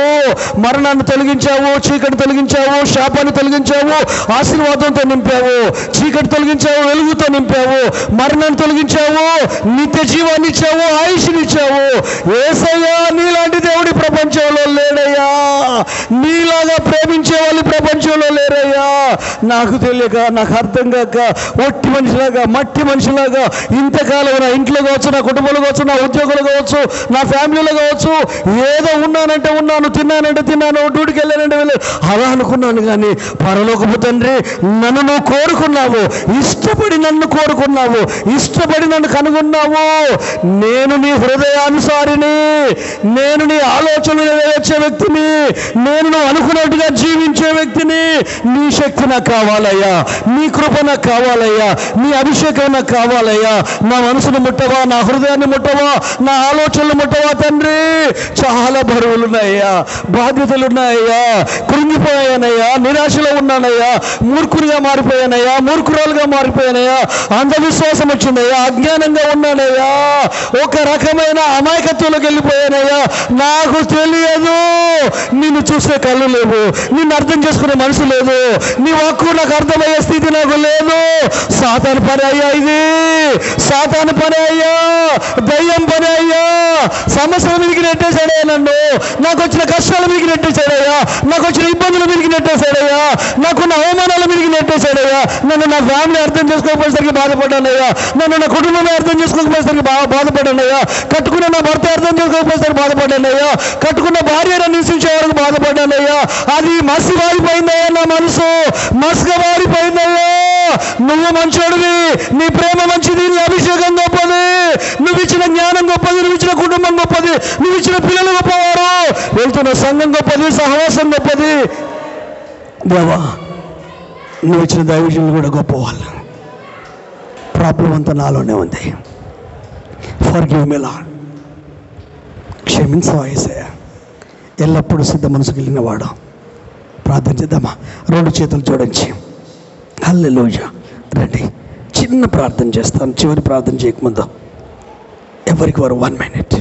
మరణాన్ని తొలగించావు, చీకటి తొలగించావు, శాపాన్ని తొలగించావు, ఆశీర్వాదంతో నింపావు, చీకటి తొలగించావు, వెలుగుతో నింపావు, మరణాన్ని తొలగించావు, నిత్య జీవాన్ని ఇచ్చావు, ఆయుష్నిచ్చావు. యేసయ్యా, నీలాంటి దేవుడి ప్రపంచంలో లేడయ్యా, నీలాగా ప్రేమించే వాళ్ళు ప్రపంచంలో లేరయ్యా. నాకు తెలియక, నాకు అర్థం కాక, ఒట్టి మనిషిలాగా, మట్టి మనిషిలాగా ఇంతకాలం నా ఇంట్లో కావచ్చు, నా కుటుంబంలో కావచ్చు, నా ఉద్యోగులు కావచ్చు, నా ఫ్యామిలీలో కావచ్చు, ఏదో ఉన్నానంటే ఉన్నాను, తిన్నానంటే తిన్నాను, డ్యూటీకి వెళ్ళానంటే వెళ్ళాను, అలా అనుకున్నాను. కానీ పరలోకపు తండ్రి, నన్ను నువ్వు కోరుకున్నావు, ఇష్టపడి నన్ను కోరుకున్నావు, ఇష్టపడి నన్ను కనుగొన్నావు. నేను నీ హృదయానుసారిని, నేను నీ ఆలోచనలు నెరవేర్చే వ్యక్తిని, నేను నువ్వు అనుకున్నట్టుగా జీవించే వ్యక్తిని. నీ శక్తి నాకు కావాలయ్యా, నీ కృప నాకు కావాలయ్యా, నీ అభిషేకం నాకు కావాలయ్యా. నా మనసును ముట్టవా, నా హృదయాన్ని ముట్టవా, నా ఆలోచనలు ముట్టవా తండ్రి. చాలా బరువులున్నాయ్యా, బాధ్యతలున్నాయ్యా, కృంగిపోయానయ్యా, నిరాశలో ఉన్నానయ్యా, మూర్ఖునిగా మారిపోయానయ్యా, మూర్ఖురాలుగా మారిపోయానయ్యా, అంధవిశ్వాసం వచ్చిందయ్యా, అజ్ఞానంగా ఉన్నానయ్యా, ఒక రకమైన అమాయకత్వంలోకి వెళ్ళిపోయానయ్యా. నాకు తెలియదు, నిన్ను చూసే కళ్ళు లేవు, నిన్ను అర్థం చేసుకునే మనసు లేదు, నీ వాక్కు నాకు అర్థమయ్యే స్థితి నాకు లేదు. సాతాను పని అయ్యా, ఇది సాతాను పని అయ్యా, దయ్యం పని అయ్యా. సమస్యల మీదకి నెట్టేశాడయ్యా నన్ను, నాకు వచ్చిన కష్టాల మీదకి నెట్టేశాడయ్యా, నాకు వచ్చిన ఇబ్బందుల మీదకి నెట్టేశాడయ్యా, నాకున్న అవమానాల మీదకి నెట్టేశాడయ్యా. నన్ను నా ఫ్యామిలీ అర్థం చేసుకోకపోయేసరికి బాధపడ్డానయ్యా, నన్ను నా కుటుంబమే అర్థం చేసుకోకపోయేసరికి బాధపడ్డానయ్యా, కట్టుకున్న నా భర్త అర్థం చేసుకోకపోయేసరికి బాధపడ్డానయ్యా, కట్టుకున్న భార్య నన్ను హింసించే వరకు బాధపడ్డానయ్యా. అది మసివారిపోయిందయ్యా, నా మనసు మసకబారిపోయిందయ్యా. నువ్వు మంచోడివి, నీ ప్రేమ మంచిది, నీ అభిషేకం గొప్పది, నువ్వు ఇచ్చిన జ్ఞానం గొప్పది, నువ్వు ఇచ్చిన కుటుంబం గొప్పది, నువ్వు ఇచ్చిన పిల్లలు గొప్పవారు, వెళ్తున్న సంఘం గొప్పది, సహవాసం గొప్పది. దేవా, నువ్వు ఇచ్చిన దైవజనులు కూడా గొప్పవాళ్ళు. ప్రాబ్లం అంతా నాలోనే ఉంది. Forgive me Lord. క్షమించవా యేసయ్యా. ఎల్లప్పుడూ సిద్ధ మనసుకు వెళ్ళిన వాడు. ప్రార్థన చేద్దామా? రెండు చేతులు జోడించి హల్లెలూయా. రండి, చిన్న ప్రార్థన చేస్తాను. చివరి ప్రార్థన చేయకముందు ఎవరికి వారు 1 minute.